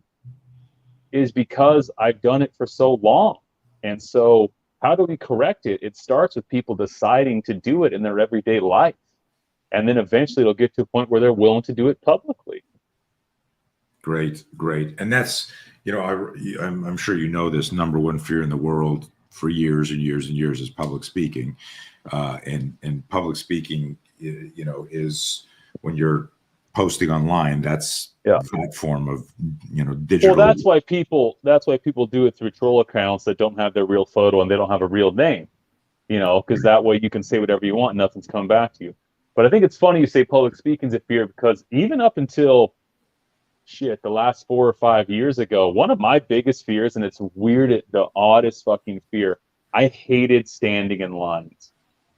is because I've done it for so long. And so how do we correct it? It starts with people deciding to do it in their everyday life. And then eventually it'll get to a point where they're willing to do it publicly. Great, great. And that's, I'm sure you know this number one fear in the world for years and years and years is public speaking. And public speaking, is when you're posting online, that's that form of, digital. Well, that's why people do it through troll accounts that don't have their real photo and they don't have a real name, because that way you can say whatever you want and nothing's coming back to you. But I think it's funny you say public speaking's a fear, because even up until the last 4 or 5 years ago, one of my biggest fears, and it's weird, the oddest fucking fear, I hated standing in lines.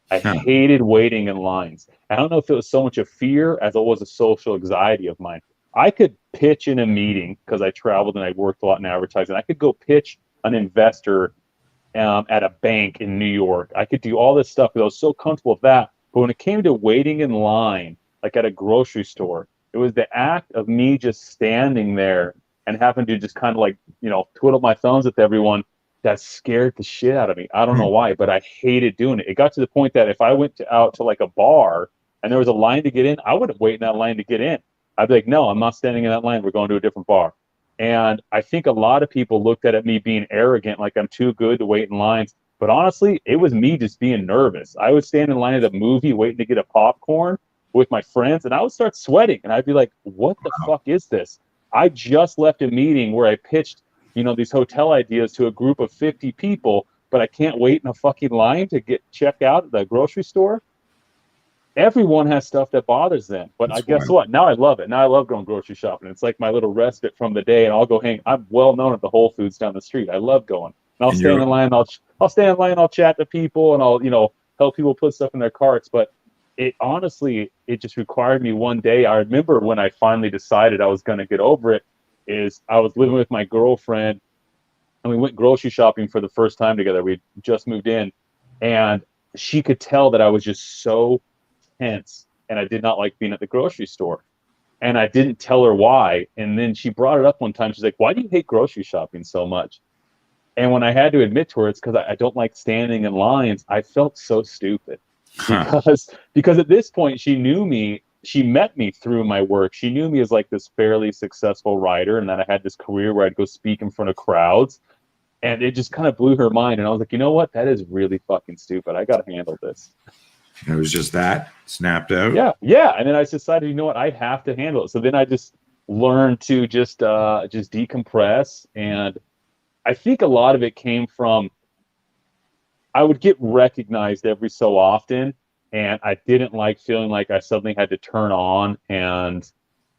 I hated waiting in lines. I don't know if it was so much a fear as it was a social anxiety of mine. I could pitch in a meeting, because I traveled and I worked a lot in advertising. I could go pitch an investor at a bank in New York. I could do all this stuff because I was so comfortable with that. But when it came to waiting in line, like at a grocery store, it was the act of me just standing there and having to just kind of like, twiddle my thumbs with everyone that scared the shit out of me. I don't know why, but I hated doing it. It got to the point that if I went out to like a bar and there was a line to get in, I wouldn't wait in that line to get in. I'd be like, no, I'm not standing in that line. We're going to a different bar. And I think a lot of people looked at me being arrogant, like I'm too good to wait in lines. But honestly, it was me just being nervous. I would stand in line at a movie waiting to get a popcorn with my friends, and I would start sweating. And I'd be like, what the fuck is this? I just left a meeting where I pitched, these hotel ideas to a group of 50 people, but I can't wait in a fucking line to get checked out at the grocery store. Everyone has stuff that bothers them, but I guess what? Now I love it. Now I love going grocery shopping. It's like my little respite from the day, and I'll go hang. I'm well known at the Whole Foods down the street. I love going. And I'll stand in line. I'll stand in line. I'll chat to people, and I'll help people put stuff in their carts. But it just required me one day. I remember when I finally decided I was going to get over it. Is I was living with my girlfriend, and we went grocery shopping for the first time together. We just moved in, and she could tell that I was just so tense, and I did not like being at the grocery store. And I didn't tell her why. And then she brought it up one time. She's like, why do you hate grocery shopping so much? And when I had to admit to her, it's because I don't like standing in lines, I felt so stupid. Because at this point, she knew me. She met me through my work. She knew me as like this fairly successful writer, and that I had this career where I'd go speak in front of crowds. And it just kind of blew her mind. And I was like, you know what? That is really fucking stupid. I got to handle this. It was just that snapped out. Yeah. And then I decided, you know what? I have to handle it. So then I just learned to just decompress. And I think a lot of it came from, I would get recognized every so often, and I didn't like feeling like I suddenly had to turn on. And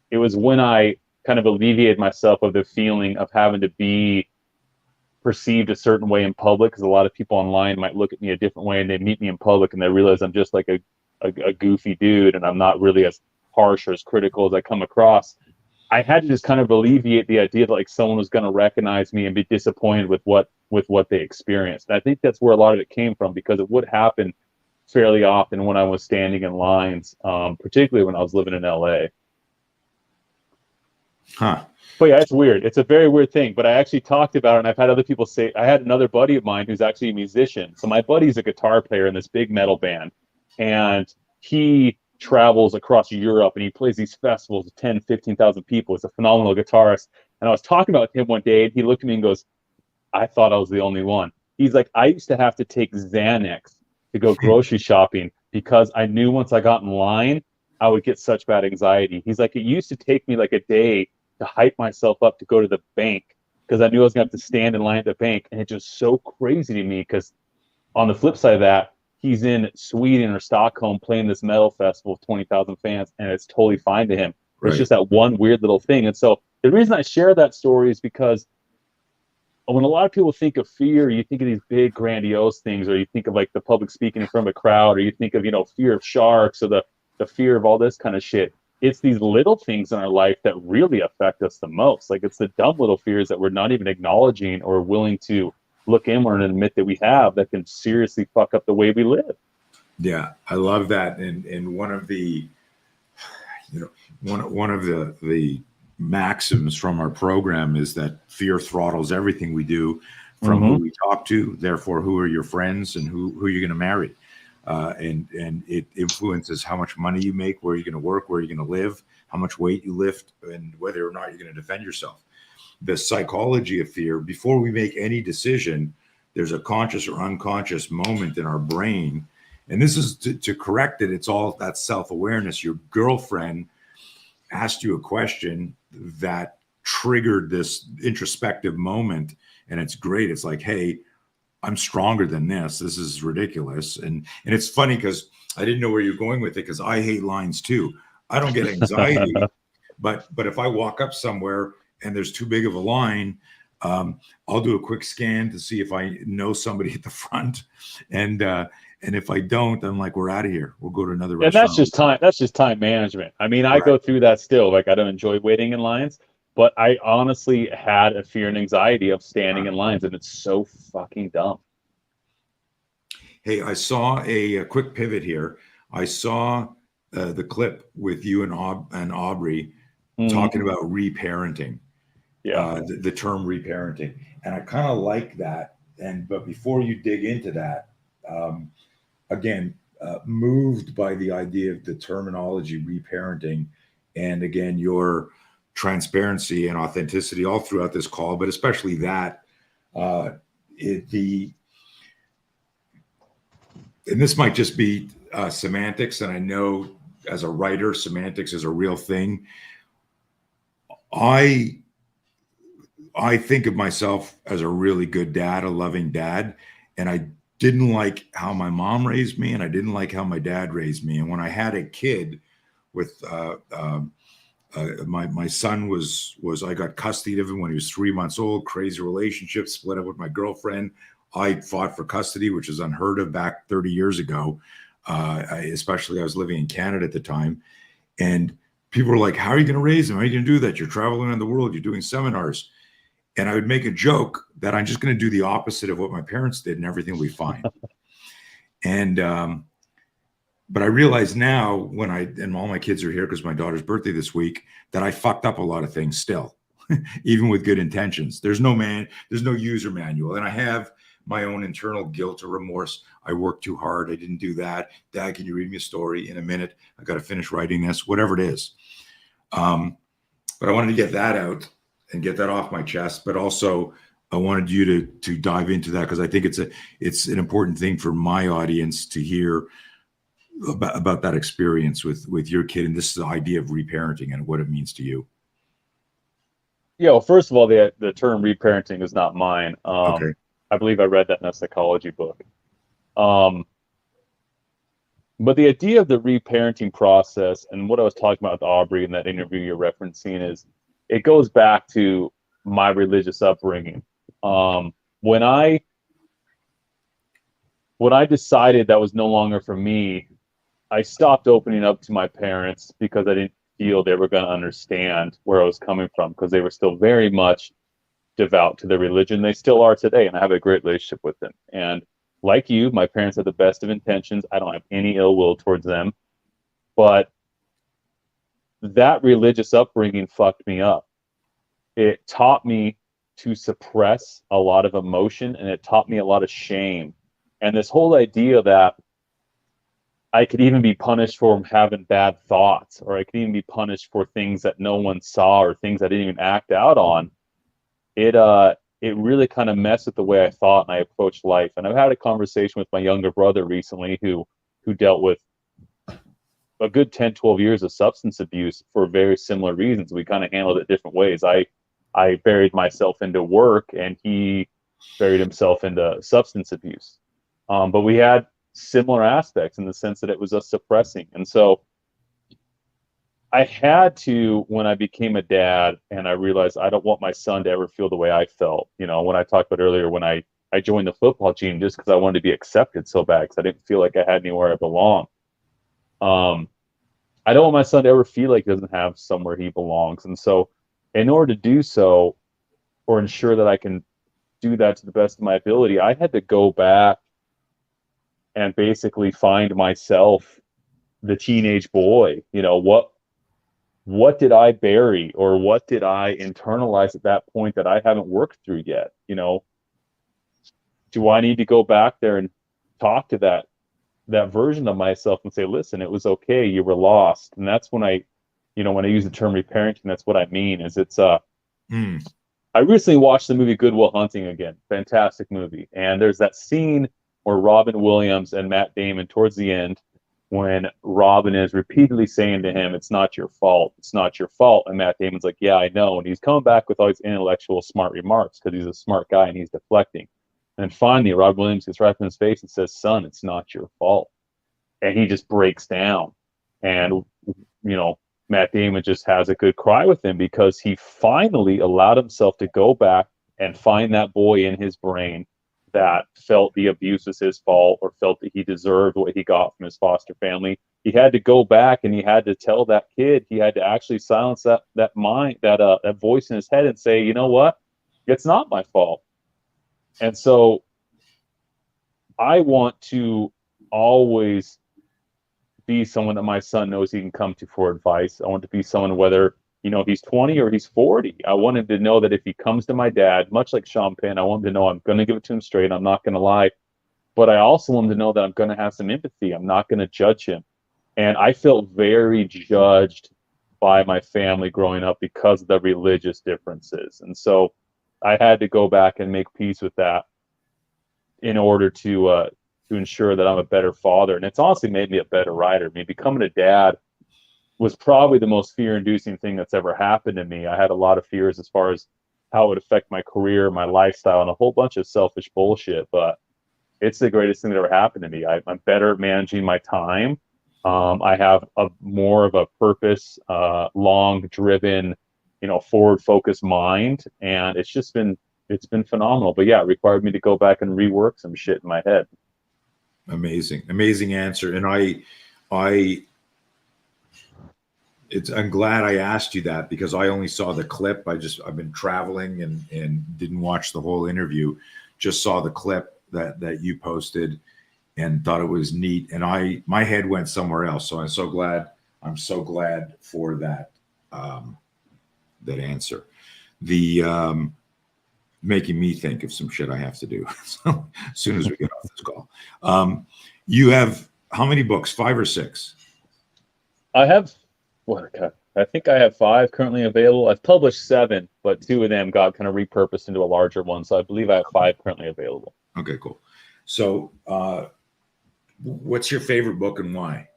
it was when I kind of alleviated myself of the feeling of having to be perceived a certain way in public, because a lot of people online might look at me a different way, and they meet me in public and they realize I'm just like a goofy dude, and I'm not really as harsh or as critical as I come across. I had to just kind of alleviate the idea that like someone was going to recognize me and be disappointed with what they experienced. And I think that's where a lot of it came from, because it would happen fairly often when I was standing in lines, particularly when I was living in LA. But yeah, it's weird. It's a very weird thing. But I actually talked about it, and I've had other people say, I had another buddy of mine who's actually a musician. So my buddy's a guitar player in this big metal band, and he travels across Europe, and he plays these festivals of 10, 15,000 people. He's a phenomenal guitarist. And I was talking about him one day, and he looked at me and goes, I thought I was the only one. He's like, I used to have to take Xanax to go grocery shopping because I knew once I got in line, I would get such bad anxiety. He's like, it used to take me like a day to hype myself up to go to the bank because I knew I was going to have to stand in line at the bank. And it's just so crazy to me because on the flip side of that, he's in Sweden or Stockholm playing this metal festival with 20,000 fans, and it's totally fine to him. Right. It's just that one weird little thing. And so the reason I share that story is because when a lot of people think of fear, you think of these big grandiose things, or you think of like the public speaking in front of a crowd, or you think of, fear of sharks, or the fear of all this kind of shit. it's these little things in our life that really affect us the most. Like it's the dumb little fears that we're not even acknowledging or willing to look inward and admit that we have that can seriously fuck up the way we live. Yeah, I love that. And one of the, one of the maxims from our program is that fear throttles everything we do, from who we talk to, therefore who are your friends and who you're going to marry. And it influences how much money you make, where you're going to work, where you're going to live, how much weight you lift, and whether or not you're going to defend yourself. The psychology of fear, before we make any decision, there's a conscious or unconscious moment in our brain. And this is to correct it. It's all that self-awareness. Your girlfriend asked you a question that triggered this introspective moment. And it's great. It's like, hey, I'm stronger than this. This is ridiculous. And it's funny because I didn't know where you're going with it, because I hate lines too. I don't get anxiety, but if I walk up somewhere and there's too big of a line, I'll do a quick scan to see if I know somebody at the front. And if I don't, I'm like, we're out of here. We'll go to another restaurant. And that's just time. That's just time management. I mean, I go through that still. Like, I don't enjoy waiting in lines, but I honestly had a fear and anxiety of standing in lines, and it's so fucking dumb. Hey, I saw a quick pivot here. I saw the clip with you and Aubrey talking about reparenting. Yeah. The term reparenting, and I kind of like that. But before you dig into that, again, moved by the idea of the terminology reparenting, and again, your transparency and authenticity all throughout this call, but especially that, and this might just be semantics, and I know as a writer, semantics is a real thing. I think of myself as a really good dad, a loving dad, and I didn't like how my mom raised me, and I didn't like how my dad raised me. And when I had a kid with my son was I got custody of him when he was 3 months old. Crazy relationship, split up with my girlfriend. I fought for custody, which is unheard of back 30 years ago. Especially I was living in Canada at the time, and people were like, "How are you going to raise him? How are you going to do that? You're traveling around the world. You're doing seminars." And I would make a joke that I'm just going to do the opposite of what my parents did, and everything will be fine. And but I realize now, and all my kids are here because my daughter's birthday this week, that I fucked up a lot of things still, even with good intentions. There's no user manual, and I have my own internal guilt or remorse. I worked too hard. I didn't do that. Dad, can you read me a story in a minute? I got to finish writing this, whatever it is. But I wanted to get that out and get that off my chest. But also, I wanted you to dive into that, because I think it's an important thing for my audience to hear about that experience with your kid, and this is the idea of reparenting and what it means to you. Yeah, well, first of all, the term reparenting is not mine. Okay. I believe I read that in a psychology book. But the idea of the reparenting process, and what I was talking about with Aubrey in that interview you're referencing, is it goes back to my religious upbringing. When I decided that was no longer for me, I stopped opening up to my parents because I didn't feel they were going to understand where I was coming from, because they were still very much devout to their religion. They still are today, and I have a great relationship with them. And like you, my parents have the best of intentions. I don't have any ill will towards them. But that religious upbringing fucked me up. It taught me to suppress a lot of emotion, and it taught me a lot of shame. And this whole idea that I could even be punished for having bad thoughts, or I could even be punished for things that no one saw, or things I didn't even act out on. It really kind of messed with the way I thought and I approached life. And I've had a conversation with my younger brother recently who dealt with a good 10, 12 years of substance abuse for very similar reasons. We kind of handled it different ways. I buried myself into work, and he buried himself into substance abuse. But we had similar aspects in the sense that it was us suppressing. And so I had to, when I became a dad and I realized I don't want my son to ever feel the way I felt, when I talked about earlier, when I joined the football team just because I wanted to be accepted so bad, because I didn't feel like I had anywhere I belonged. I don't want my son to ever feel like he doesn't have somewhere he belongs. And so in order to do so, or ensure that I can do that to the best of my ability, I had to go back and basically find myself, the teenage boy. You know, what did I bury, or what did I internalize at that point that I haven't worked through yet? You know, do I need to go back there and talk to that version of myself and say, listen, it was okay, you were lost? And that's when when I use the term reparenting, that's what I mean. Is it's Mm. I recently watched the movie Good Will Hunting again. Fantastic movie. And there's that scene where Robin Williams and Matt Damon, towards the end, when Robin is repeatedly saying to him, it's not your fault, it's not your fault. And Matt Damon's like, yeah, I know. And he's coming back with all these intellectual, smart remarks because he's a smart guy and he's deflecting. And finally, Robin Williams gets right in his face and says, son, it's not your fault. And he just breaks down. And, Matt Damon just has a good cry with him because he finally allowed himself to go back and find that boy in his brain that felt the abuse was his fault or felt that he deserved what he got from his foster family. He had to go back and he had to tell that kid, he had to actually silence that mind, that voice in his head and say, you know what? It's not my fault. And so I want to always be someone that my son knows he can come to for advice. I want to be someone, whether he's 20 or he's 40. I want him to know that if he comes to my dad, much like Sean Penn, I want him to know I'm going to give it to him straight. I'm not going to lie. But I also want him to know that I'm going to have some empathy. I'm not going to judge him. And I felt very judged by my family growing up because of the religious differences. And so I had to go back and make peace with that in order to ensure that I'm a better father. And it's honestly made me a better writer. I mean, becoming a dad was probably the most fear-inducing thing that's ever happened to me. I had a lot of fears as far as how it would affect my career, my lifestyle, and a whole bunch of selfish bullshit. But it's the greatest thing that ever happened to me. I'm better at managing my time. I have more of a purpose, long-driven, forward-focused mind, and it's been phenomenal. But yeah, it required me to go back and rework some shit in my head. Amazing answer. And I'm glad I asked you that because I only saw the clip. I've been traveling and didn't watch the whole interview. Just saw the clip that you posted and thought it was neat. And my head went somewhere else. So I'm so glad for that answer. The making me think of some shit I have to do. So as soon as we get off this call, you have how many books? 5 or 6? I have, I think I have 5 currently available. I've published 7, but 2 of them got kind of repurposed into a larger one. So I believe I have 5 currently available. Okay, cool. So what's your favorite book and why?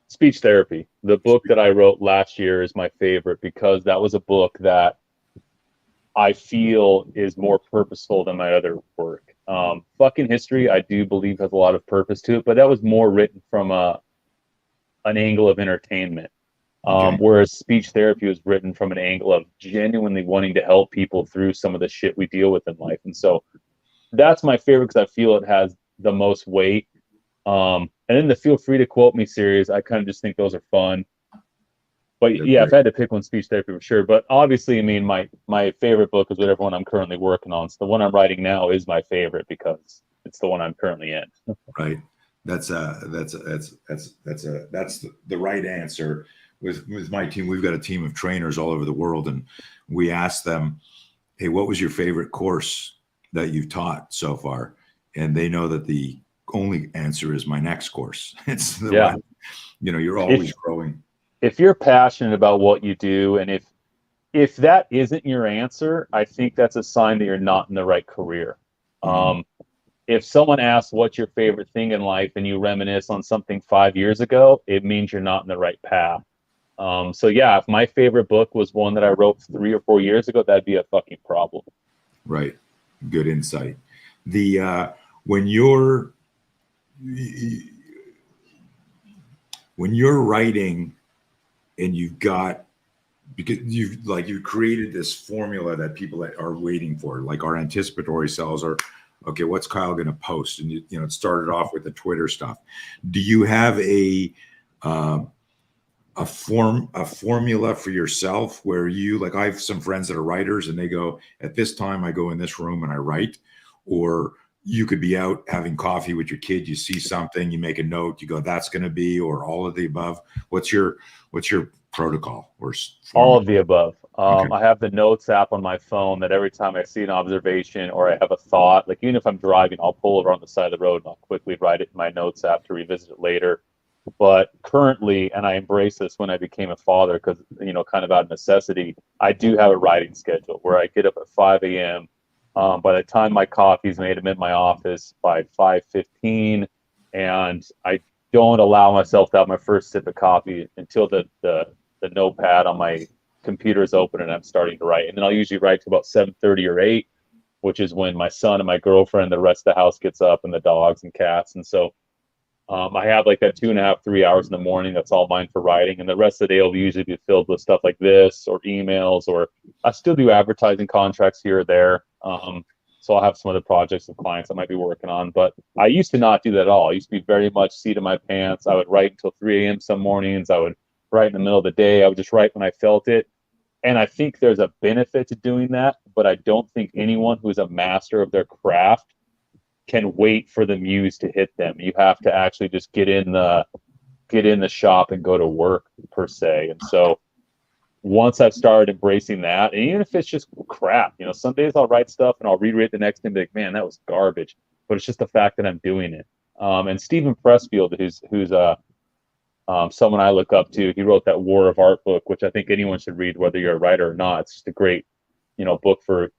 Speech Therapy. The book that I wrote last year is my favorite because that was a book that I feel is more purposeful than my other work. Fucking History, I do believe, has a lot of purpose to it, but that was more written from an angle of entertainment. Okay. Whereas Speech Therapy was written from an angle of genuinely wanting to help people through some of the shit we deal with in life. And so that's my favorite because I feel it has the most weight. And in the Feel Free to Quote Me series, I kind of just think those are fun. But yeah, if I had to pick one, Speech Therapy for sure. But obviously, I mean, my favorite book is whatever one I'm currently working on. So the one I'm writing now is my favorite because it's the one I'm currently in. Right. That's the right answer. With my team, we've got a team of trainers all over the world, and we ask them, "Hey, what was your favorite course that you've taught so far?" And they know that the only answer is my next course. It's the one, you're always growing. If you're passionate about what you do, and if that isn't your answer, I think that's a sign that you're not in the right career. Mm-hmm. If someone asks what's your favorite thing in life and you reminisce on something 5 years ago, it means you're not in the right path. So yeah, if my favorite book was one that I wrote 3 or 4 years ago, that'd be a fucking problem. Right. Good insight. When you're writing and because you've created this formula that people are waiting for, like our anticipatory cells are, okay, what's Kyle going to post? And it started off with the Twitter stuff. Do you have a formula for yourself where you, like, I have some friends that are writers and they go, at this time I go in this room and I write, or you could be out having coffee with your kid, you see something, you make a note, you go, that's going to be, or all of the above. What's your protocol or All format? of the above. Okay. I have the notes app on my phone that every time I see an observation or I have a thought, like even if I'm driving, I'll pull over on the side of the road and I'll quickly write it in my notes app to revisit it later. But currently, and I embraced this when I became a father because, kind of out of necessity, I do have a writing schedule where I get up at 5 a.m. By the time my coffee's made, I'm in my office by 5:15, and I don't allow myself to have my first sip of coffee until the notepad on my computer is open and I'm starting to write. And then I'll usually write to about 7:30 or 8, which is when my son and my girlfriend, the rest of the house gets up, and the dogs and cats. And so I have like that 2.5, 3 hours in the morning. That's all mine for writing. And the rest of the day will usually be filled with stuff like this or emails, or I still do advertising contracts here or there. So I'll have some other projects with clients I might be working on. But I used to not do that at all. I used to be very much seat of my pants. I would write until 3 a.m. some mornings. I would write in the middle of the day. I would just write when I felt it. And I think there's a benefit to doing that, but I don't think anyone who's a master of their craft can wait for the muse to hit them. You have to actually just get in the shop and go to work per se. And so once I've started embracing that, and even if it's just crap, some days I'll write stuff and I'll reread it the next day and be like, man, that was garbage. But it's just the fact that I'm doing it. And Stephen Pressfield, who's someone I look up to, he wrote that War of Art book, which I think anyone should read, whether you're a writer or not. It's just a great, book for,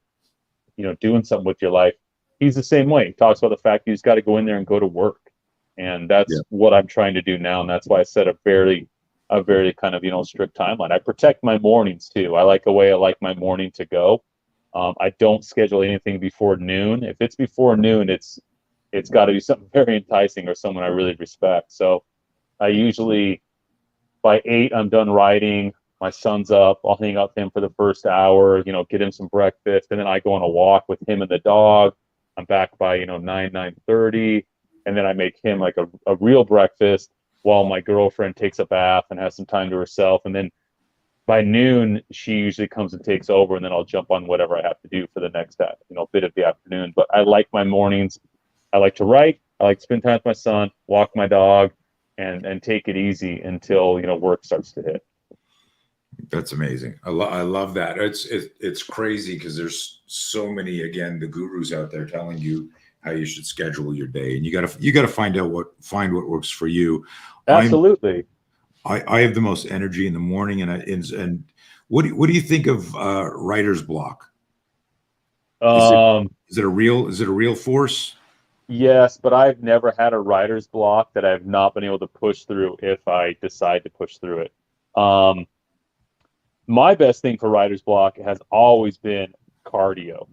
doing something with your life. He's the same way. He talks about the fact you just got to go in there and go to work. And that's Yeah. what I'm trying to do now. And that's why I set a very kind of, strict timeline. I protect my mornings too. I like the way I like my morning to go. I don't schedule anything before noon. If it's before noon, it's got to be something very enticing or someone I really respect. So I usually, by 8, I'm done writing. My son's up. I'll hang out with him for the first hour, get him some breakfast. And then I go on a walk with him and the dog. I'm back by, 9:30. And then I make him like a real breakfast while my girlfriend takes a bath and has some time to herself. And then by noon, she usually comes and takes over. And then I'll jump on whatever I have to do for the next, bit of the afternoon. But I like my mornings. I like to write. I like to spend time with my son, walk my dog, and take it easy until work starts to hit. That's amazing. I love that. It's crazy because there's so many, again, the gurus out there telling you how you should schedule your day, and you gotta find what works for you. Absolutely. I have the most energy in the morning, and what do you think of writer's block? Is it Um, is it a real force? yes, but I've never had a writer's block that I've not been able to push through if I decide to push through it. Um, my best thing for writer's block has always been cardio.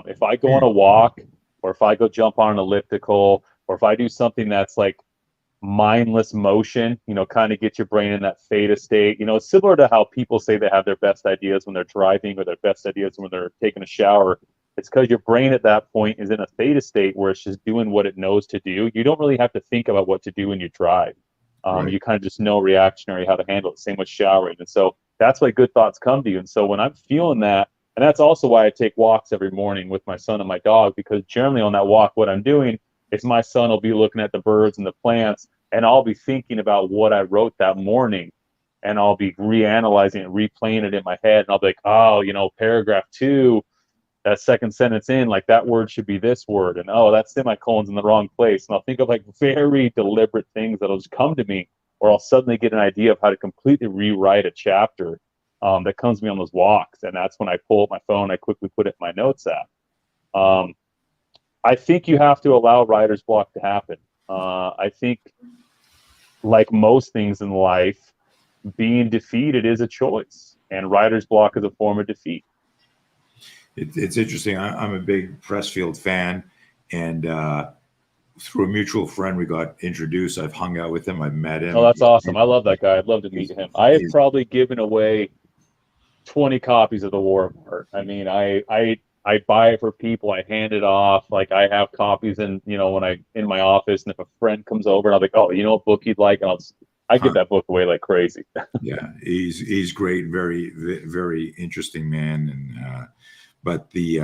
If I go on a walk, or if I go jump on an elliptical, or if I do something that's like mindless motion, kind of get your brain in that theta state. It's similar to how people say they have their best ideas when they're driving or their best ideas when they're taking a shower. It's because your brain at that point is in a theta state where it's just doing what it knows to do. You don't really have to think about what to do when you drive. Right. You kind of just know reactionary how to handle it. Same with showering. And so that's why good thoughts come to you. And so when I'm feeling that, and that's also why I take walks every morning with my son and my dog, because generally on that walk, what I'm doing is my son will be looking at the birds and the plants, and I'll be thinking about what I wrote that morning, and I'll be reanalyzing it, replaying it in my head, and I'll be like, oh, paragraph 2, that second sentence in, like that word should be this word, and oh, that semicolon's in the wrong place. And I'll think of like very deliberate things that'll just come to me, or I'll suddenly get an idea of how to completely rewrite a chapter that comes to me on those walks. And that's when I pull up my phone, I quickly put it in my notes app. I think you have to allow writer's block to happen. I think, like most things in life, being defeated is a choice, and writer's block is a form of defeat. It's interesting. I'm a big Pressfield fan, and through a mutual friend, we got introduced. I've hung out with him. I've met Oh, him. that's awesome. I love that guy. I'd love to meet him. I have He's probably given away 20 copies of the War of Art. I mean, I buy it for people. I hand it off. Like I have copies in, when I in my office, and if a friend comes over, and I'll be like, oh, you know what book you'd like? And I give that book away like crazy. Yeah, he's great, very interesting man. And but the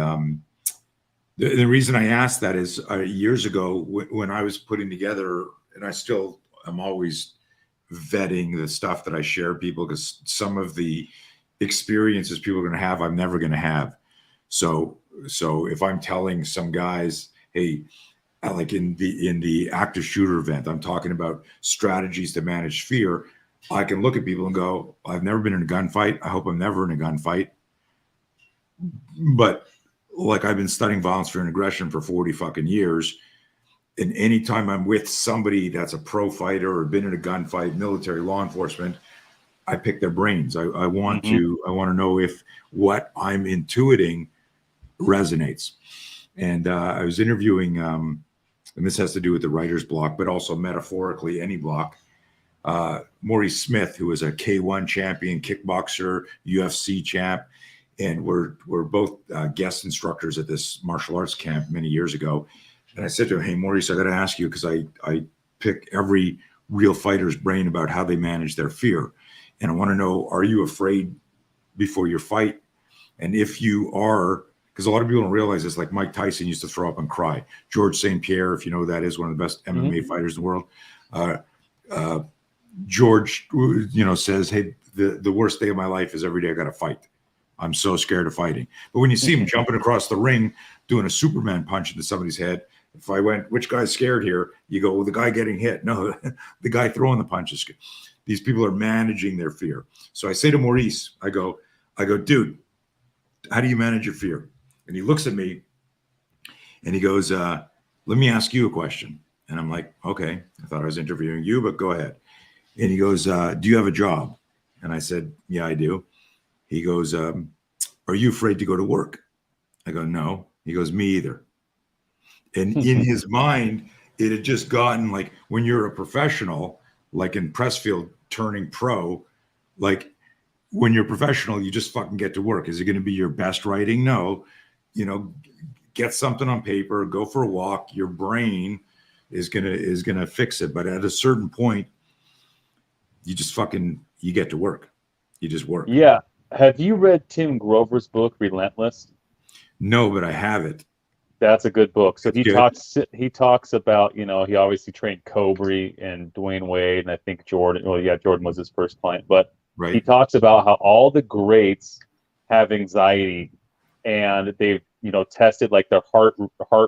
reason I asked that is years ago when I was putting together, and I still am always vetting the stuff that I share people, because some of the experiences people are going to have, I'm never going to have. So if I'm telling some guys, hey, like in the active shooter event, I'm talking about strategies to manage fear. I can look at people and go, I've never been in a gunfight. I hope I'm never in a gunfight. But like, I've been studying violence, fear, and aggression for 40 fucking years. And anytime I'm with somebody that's a pro fighter or been in a gunfight, military, law enforcement, I pick their brains. I want to know if what I'm intuiting resonates. And I was interviewing, and this has to do with the writer's block, but also metaphorically any block. Maurice Smith, who was a K1 champion, kickboxer, UFC champ, and we're both guest instructors at this martial arts camp many years ago. And I said to him, hey, Maurice, I got to ask you, because I pick every real fighter's brain about how they manage their fear. And I want to know, are you afraid before your fight? And if you are, because a lot of people don't realize this, like Mike Tyson used to throw up and cry. George St. Pierre, if you know who that is, one of the best MMA fighters in the world. George, says, hey, the worst day of my life is every day I got to fight. I'm so scared of fighting. But when you see him jumping across the ring, doing a Superman punch into somebody's head, if I went, which guy's scared here? You go, well, the guy getting hit. No, the guy throwing the punches. These people are managing their fear. So I say to Maurice, I go, dude, how do you manage your fear? And he looks at me and he goes, let me ask you a question. And I'm like, okay, I thought I was interviewing you, but go ahead. And he goes, do you have a job? And I said, yeah, I do. He goes, are you afraid to go to work? I go, no. He goes, me either. And in his mind, it had just gotten like, when you're a professional, like in Pressfield turning pro, like when you're professional, you just fucking get to work. Is it going to be your best writing? No. Get something on paper, go for a walk. Your brain is gonna fix it. But at a certain point, you just you get to work. You just work. Yeah. Have you read Tim Grover's book, Relentless? No, but I have it. That's a good book. So he good. talks about, he obviously trained Kobe and Dwayne Wade, and I think Jordan. Well, yeah, Jordan was his first client, but right. He talks about how all the greats have anxiety, and they've tested like their heart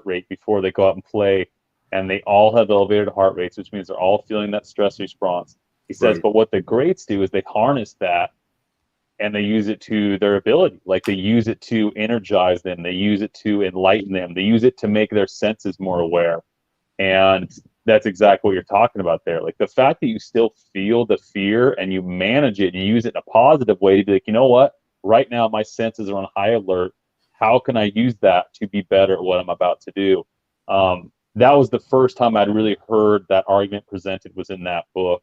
rate before they go out and play, and they all have elevated heart rates, which means they're all feeling that stress response. He says, but what the greats do is they harness that and they use it to their ability. Like they use it to energize them. They use it to enlighten them. They use it to make their senses more aware. And that's exactly what you're talking about there. Like the fact that you still feel the fear and you manage it and you use it in a positive way to be like, you know what? Right now, my senses are on high alert. How can I use that to be better at what I'm about to do? That was the first time I'd really heard that argument presented, was in that book.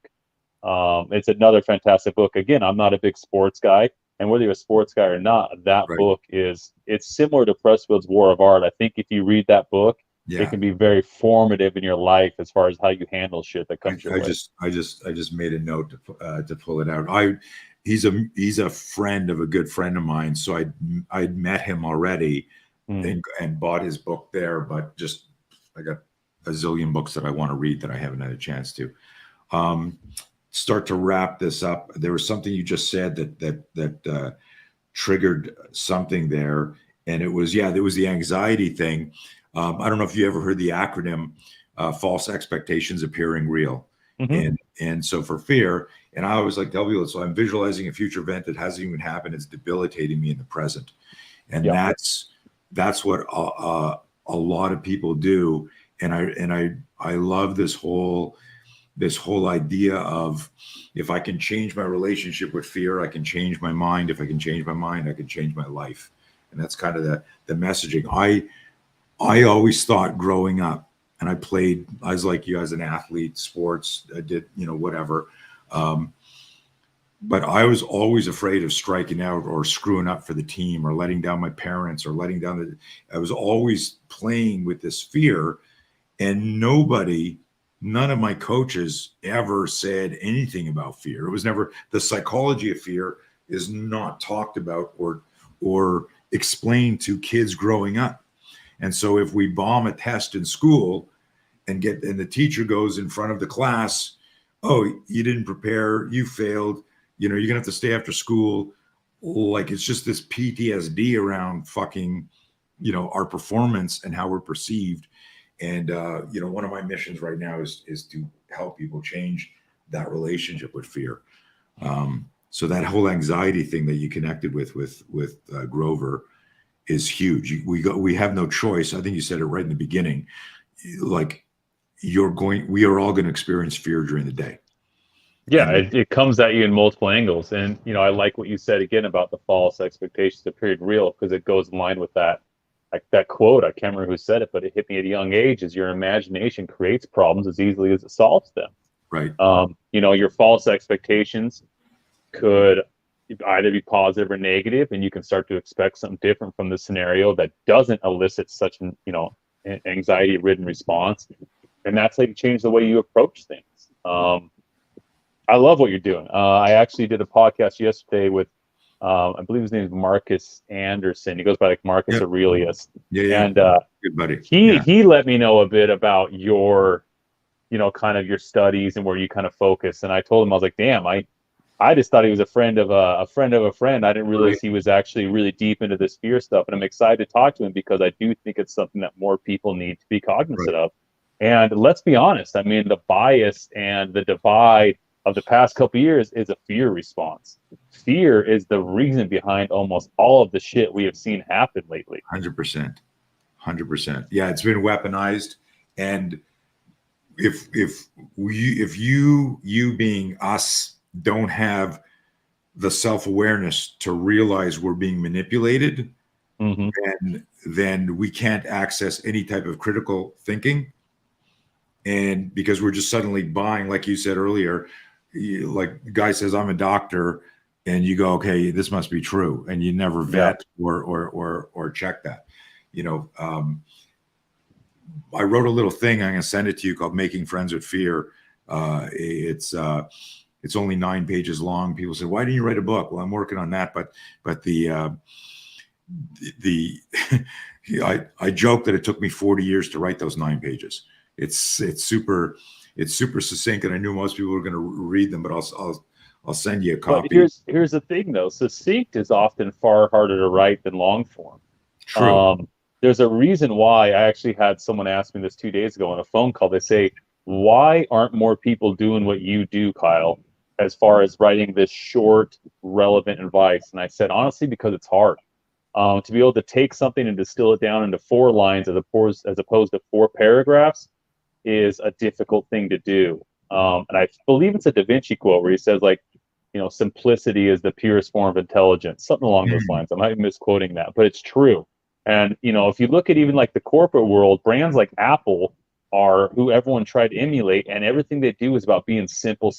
It's another fantastic book. Again, I'm not a big sports guy, and whether you're a sports guy or not, that book it's similar to Pressfield's War of Art. I think if you read that book, it can be very formative in your life as far as how you handle shit that comes your way. I just made a note to pull it out. He's a friend of a good friend of mine, so I'd met him already and bought his book there, but just I got a zillion books that I want to read that I haven't had a chance to. Start to wrap this up. There was something you just said that triggered something there, and it was the anxiety thing. I don't know if you ever heard the acronym false expectations appearing real. And so for fear, and I always like to tell people, so I'm visualizing a future event that hasn't even happened. It's debilitating me in the present. And that's what a lot of people do. And I love this whole idea of, if I can change my relationship with fear, I can change my mind. If I can change my mind, I can change my life. And that's kind of the messaging. I always thought growing up, and I was like you as an athlete, sports, I did, whatever. But I was always afraid of striking out or screwing up for the team or letting down my parents or letting down I was always playing with this fear, and nobody none of my coaches ever said anything about fear. It was never, the psychology of fear is not talked about or explained to kids growing up. And so if we bomb a test in school and the teacher goes in front of the class, oh, you didn't prepare, you failed, you're gonna have to stay after school. Like, it's just this PTSD around fucking, our performance and how we're perceived. And one of my missions right now is to help people change that relationship with fear. So that whole anxiety thing that you connected with Grover is huge. We have no choice. I think you said it right in the beginning. Like, we are all going to experience fear during the day. Yeah, it comes at you in multiple angles. And, I like what you said again about the false expectations of period real, because it goes in line with that. Like that quote, I can't remember who said it, but it hit me at a young age, is your imagination creates problems as easily as it solves them. Right. Your false expectations could either be positive or negative, and you can start to expect something different from the scenario that doesn't elicit such an, anxiety-ridden response. And that's how you change the way you approach things. I love what you're doing. I actually did a podcast yesterday with, I believe his name is '𝗡𝗪 𝗙𝗪𝗘. He goes by like Marcus Aurelius. Yeah. And good buddy. He let me know a bit about your, kind of your studies and where you kind of focus. And I told him, I was like, damn, I just thought he was a friend of a friend of a friend. I didn't realize he was actually really deep into this fear stuff. And I'm excited to talk to him because I do think it's something that more people need to be cognizant of. And let's be honest, I mean, the bias and the divide of the past couple of years is a fear response. Fear is the reason behind almost all of the shit we have seen happen lately. 100%. Yeah, it's been weaponized. And if you being us don't have the self-awareness to realize we're being manipulated, then we can't access any type of critical thinking. And because we're just suddenly buying, like you said earlier, like the guy says, I'm a doctor, and you go, okay, this must be true. And you never vet or check that. I wrote a little thing, I'm going to send it to you, called Making Friends with Fear. It's only 9 pages long. People say, why didn't you write a book? Well, I'm working on that. But I joke that it took me 40 years to write those 9 pages. It's super succinct, and I knew most people were going to read them, but I'll send you a copy. But here's the thing, though. Succinct is often far harder to write than long form. True. There's a reason why. I actually had someone ask me this 2 days ago on a phone call. They say, why aren't more people doing what you do, Kyle, as far as writing this short, relevant advice? And I said, honestly, because it's hard. To be able to take something and distill it down into 4 lines as opposed to 4 paragraphs is a difficult thing to do. And I believe it's a Da Vinci quote where he says, like, simplicity is the purest form of intelligence, something along those lines. I might be misquoting that, but it's true. And, if you look at even like the corporate world, brands like Apple are who everyone tried to emulate, and everything they do is about being simple,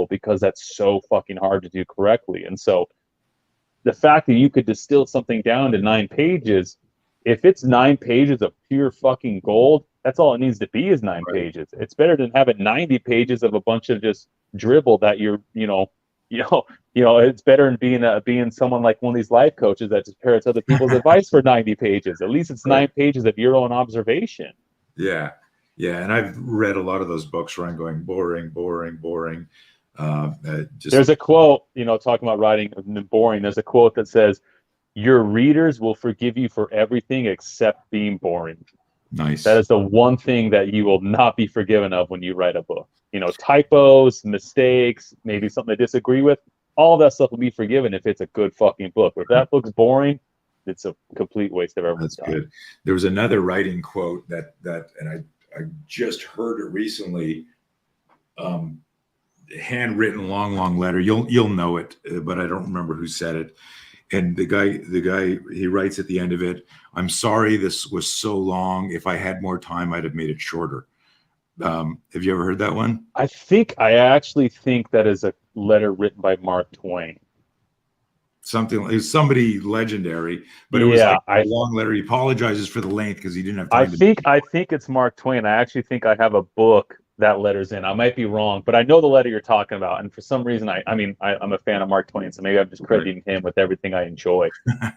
because that's so fucking hard to do correctly. And so the fact that you could distill something down to 9 pages, if it's 9 pages of pure fucking gold, that's all it needs to be, is 9 pages. It's better than having 90 pages of a bunch of just dribble that it's better than being someone like one of these life coaches that just parrots other people's advice for 90 pages. At least it's 9 pages of your own observation. Yeah. And I've read a lot of those books where I'm going boring. There's a quote, talking about writing boring. There's a quote that says, your readers will forgive you for everything except being boring. Nice. That is the one thing that you will not be forgiven of when you write a book. Typos, mistakes, maybe something they disagree with, all that stuff will be forgiven if it's a good fucking book. But if that book's boring, it's a complete waste of everyone's time. That's good. There was another writing quote that and I just heard it recently. Handwritten, long letter. You'll know it, but I don't remember who said it. And the guy, he writes at the end of it, I'm sorry this was so long. If I had more time, I'd have made it shorter. Have you ever heard that one? I actually think that is a letter written by Mark Twain. It was somebody legendary, but it was like a long letter. He apologizes for the length because he didn't have time. I think it's Mark Twain. I actually think I have a book that letter's in. I might be wrong, but I know the letter you're talking about. And for some reason, I'm a fan of Mark Twain, so maybe I'm just crediting him with everything I enjoy.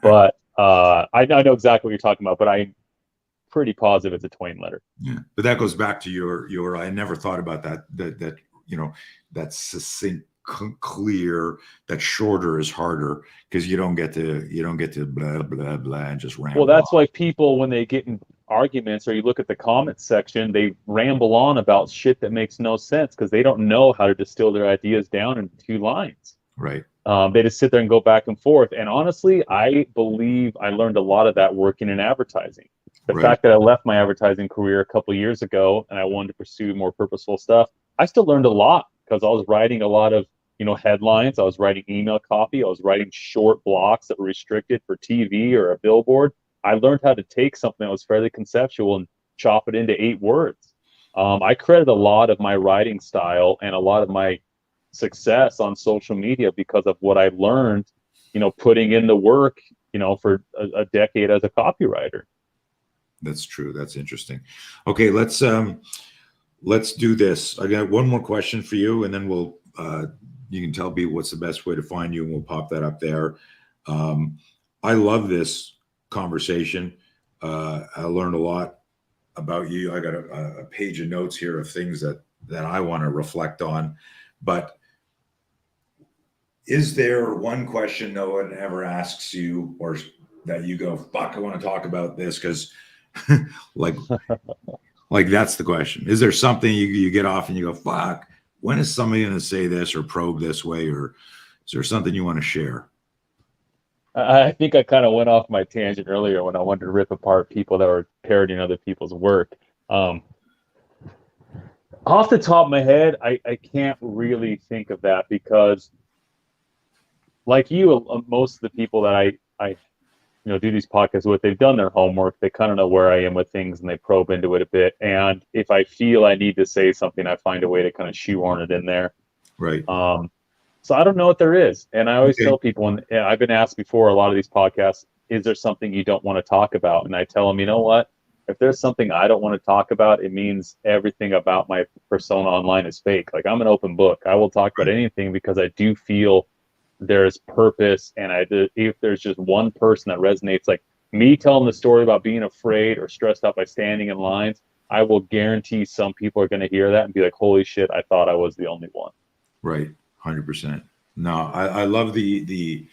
But I know exactly what you're talking about, but I'm pretty positive it's a Twain letter. Yeah, but that goes back to your. I never thought about that you know, that succinct, clear, that shorter is harder, because you don't get to blah blah blah and just ramble. Well, that's why people, when they get in arguments or you look at the comments section, they ramble on about shit that makes no sense because they don't know how to distill their ideas down in 2 lines. Right. They just sit there and go back and forth. And honestly, I believe I learned a lot of that working in advertising. The fact that I left my advertising career a couple of years ago and I wanted to pursue more purposeful stuff, I still learned a lot because I was writing a lot of, headlines. I was writing email copy. I was writing short blocks that were restricted for TV or a billboard. I learned how to take something that was fairly conceptual and chop it into 8 words. I credit a lot of my writing style and a lot of my success on social media because of what I learned, putting in the work, for a decade as a copywriter. That's true. That's interesting. Okay, let's do this. I got one more question for you, and then we'll you can tell me what's the best way to find you, and we'll pop that up there. I love this conversation. I learned a lot about you. I got a page of notes here of things that I want to reflect on. But is there one question no one ever asks you, or that you go, fuck, I want to talk about this? Because like that's the question. Is there something you get off and you go, fuck, when is somebody going to say this or probe this way? Or is there something you want to share? I think I kind of went off my tangent earlier when I wanted to rip apart people that were parodying other people's work. Off the top of my head, I can't really think of that because, like you, most of the people that I do these podcasts with, they've done their homework. They kind of know where I am with things and they probe into it a bit. And if I feel I need to say something, I find a way to kind of shoehorn it in there. Right. So I don't know what there is. And I always tell people, and I've been asked before a lot of these podcasts, is there something you don't want to talk about? And I tell them, you know what? If there's something I don't want to talk about, it means everything about my persona online is fake. Like, I'm an open book. I will talk about anything because I do feel there's purpose. And if there's just one person that resonates, like me telling the story about being afraid or stressed out by standing in lines, I will guarantee some people are going to hear that and be like, holy shit, I thought I was the only one. Right. 100%. No, I love the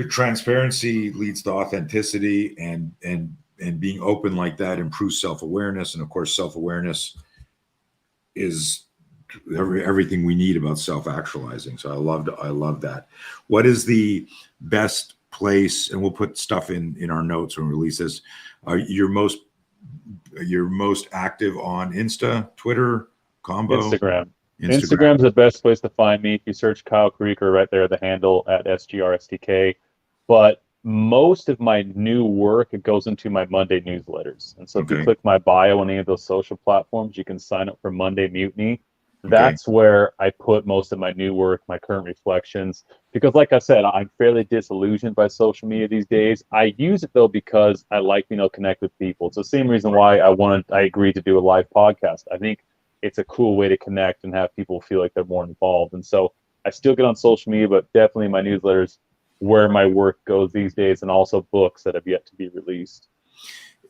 transparency leads to authenticity, and being open like that improves self-awareness. And of course, self-awareness is everything we need about self-actualizing. So I love that. What is the best place? And we'll put stuff in our notes when we release this. You're most active on Insta, Twitter, combo? Instagram. Instagram's the best place to find me. If you search Kyle Krieger, right there, the handle at SGRSTK. But most of my new work, it goes into my Monday newsletters. And so if you click my bio on any of those social platforms, you can sign up for Monday Mutiny. That's where I put most of my new work, my current reflections. Because like I said, I'm fairly disillusioned by social media these days. I use it though because I like, connect with people. It's the same reason why I agreed to do a live podcast. I think it's a cool way to connect and have people feel like they're more involved. And so I still get on social media, but definitely my newsletters where my work goes these days, and also books that have yet to be released.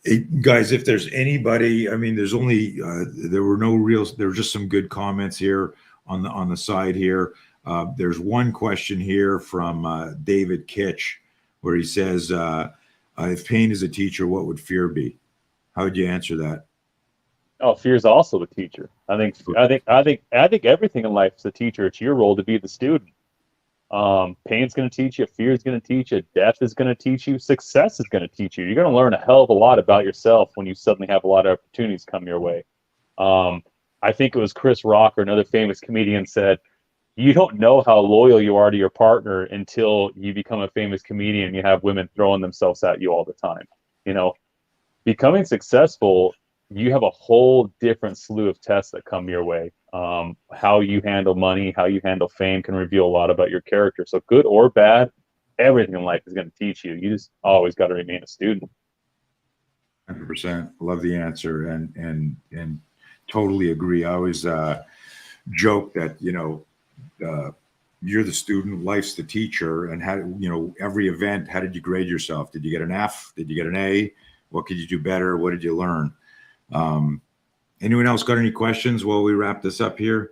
Hey, guys, if there's anybody, there's only there were just some good comments here on the side here. There's one question here from David Kitch where he says, if pain is a teacher, what would fear be? How would you answer that? Oh, fear is also a teacher. I think everything in life is a teacher. It's your role to be the student. Pain's going to teach you, fear is going to teach you, death is going to teach you, success is going to teach you. You're going to learn a hell of a lot about yourself when you suddenly have a lot of opportunities come your way. I think it was Chris Rock or another famous comedian said, you don't know how loyal you are to your partner until you become a famous comedian and you have women throwing themselves at you all the time. Becoming successful, you have a whole different slew of tests that come your way. How you handle money, how you handle fame can reveal a lot about your character. So good or bad, everything in life is going to teach you. You just always got to remain a student. 100%. Love the answer. And Totally agree. I always joke that, you're the student, life's the teacher, and how, every event, how did you grade yourself? Did you get an F? Did you get an A? What could you do better? What did you learn? Anyone else got any questions while we wrap this up here?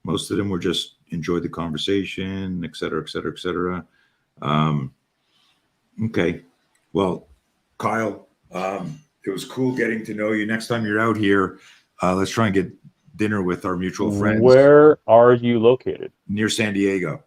Most of them were just enjoyed the conversation, et cetera, et cetera, et cetera. Okay. Well, Kyle, it was cool getting to know you. Next time you're out here, let's try and get dinner with our mutual friends. Where are you located? Near San Diego.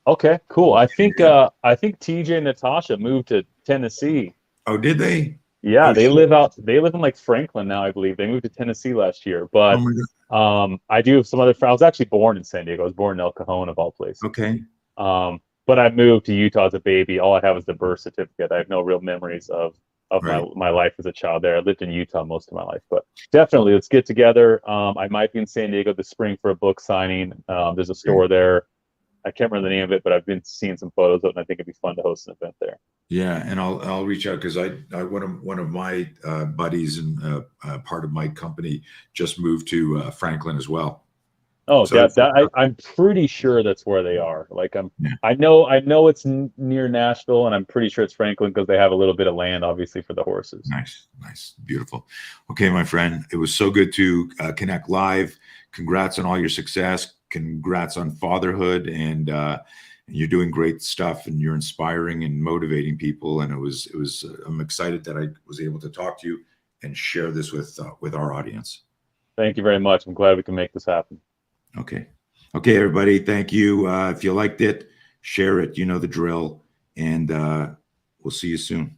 Okay, cool. I think TJ and Natasha moved to Tennessee. Oh, did they? Yeah, Oh, they shit. live in like Franklin now, I believe. They moved to Tennessee last year. But Oh my God. I do have some other friends. I was actually born in San Diego. I was born in El Cajon of all places. Okay. But I moved to Utah as a baby. All I have is the birth certificate. I have no real memories of Right. my life as a child there. I lived in Utah most of my life, but definitely let's get together. I might be in San Diego this spring for a book signing. There's a store there. I can't remember the name of it, but I've been seeing some photos of it, and I think it'd be fun to host an event there. Yeah, and I'll reach out because I one of my buddies and part of my company just moved to Franklin as well. Oh, So- I'm pretty sure that's where they are. Like Yeah. I know it's near Nashville, and I'm pretty sure it's Franklin because they have a little bit of land, obviously, for the horses. Nice, beautiful. Okay, my friend, it was so good to connect live. Congrats on all your success. Congrats on fatherhood, and you're doing great stuff, and you're inspiring and motivating people. And it was I'm excited that I was able to talk to you and share this with our audience. Thank you very much. I'm glad we can make this happen. Okay, everybody. Thank you. If you liked it, share it. You know the drill, and we'll see you soon.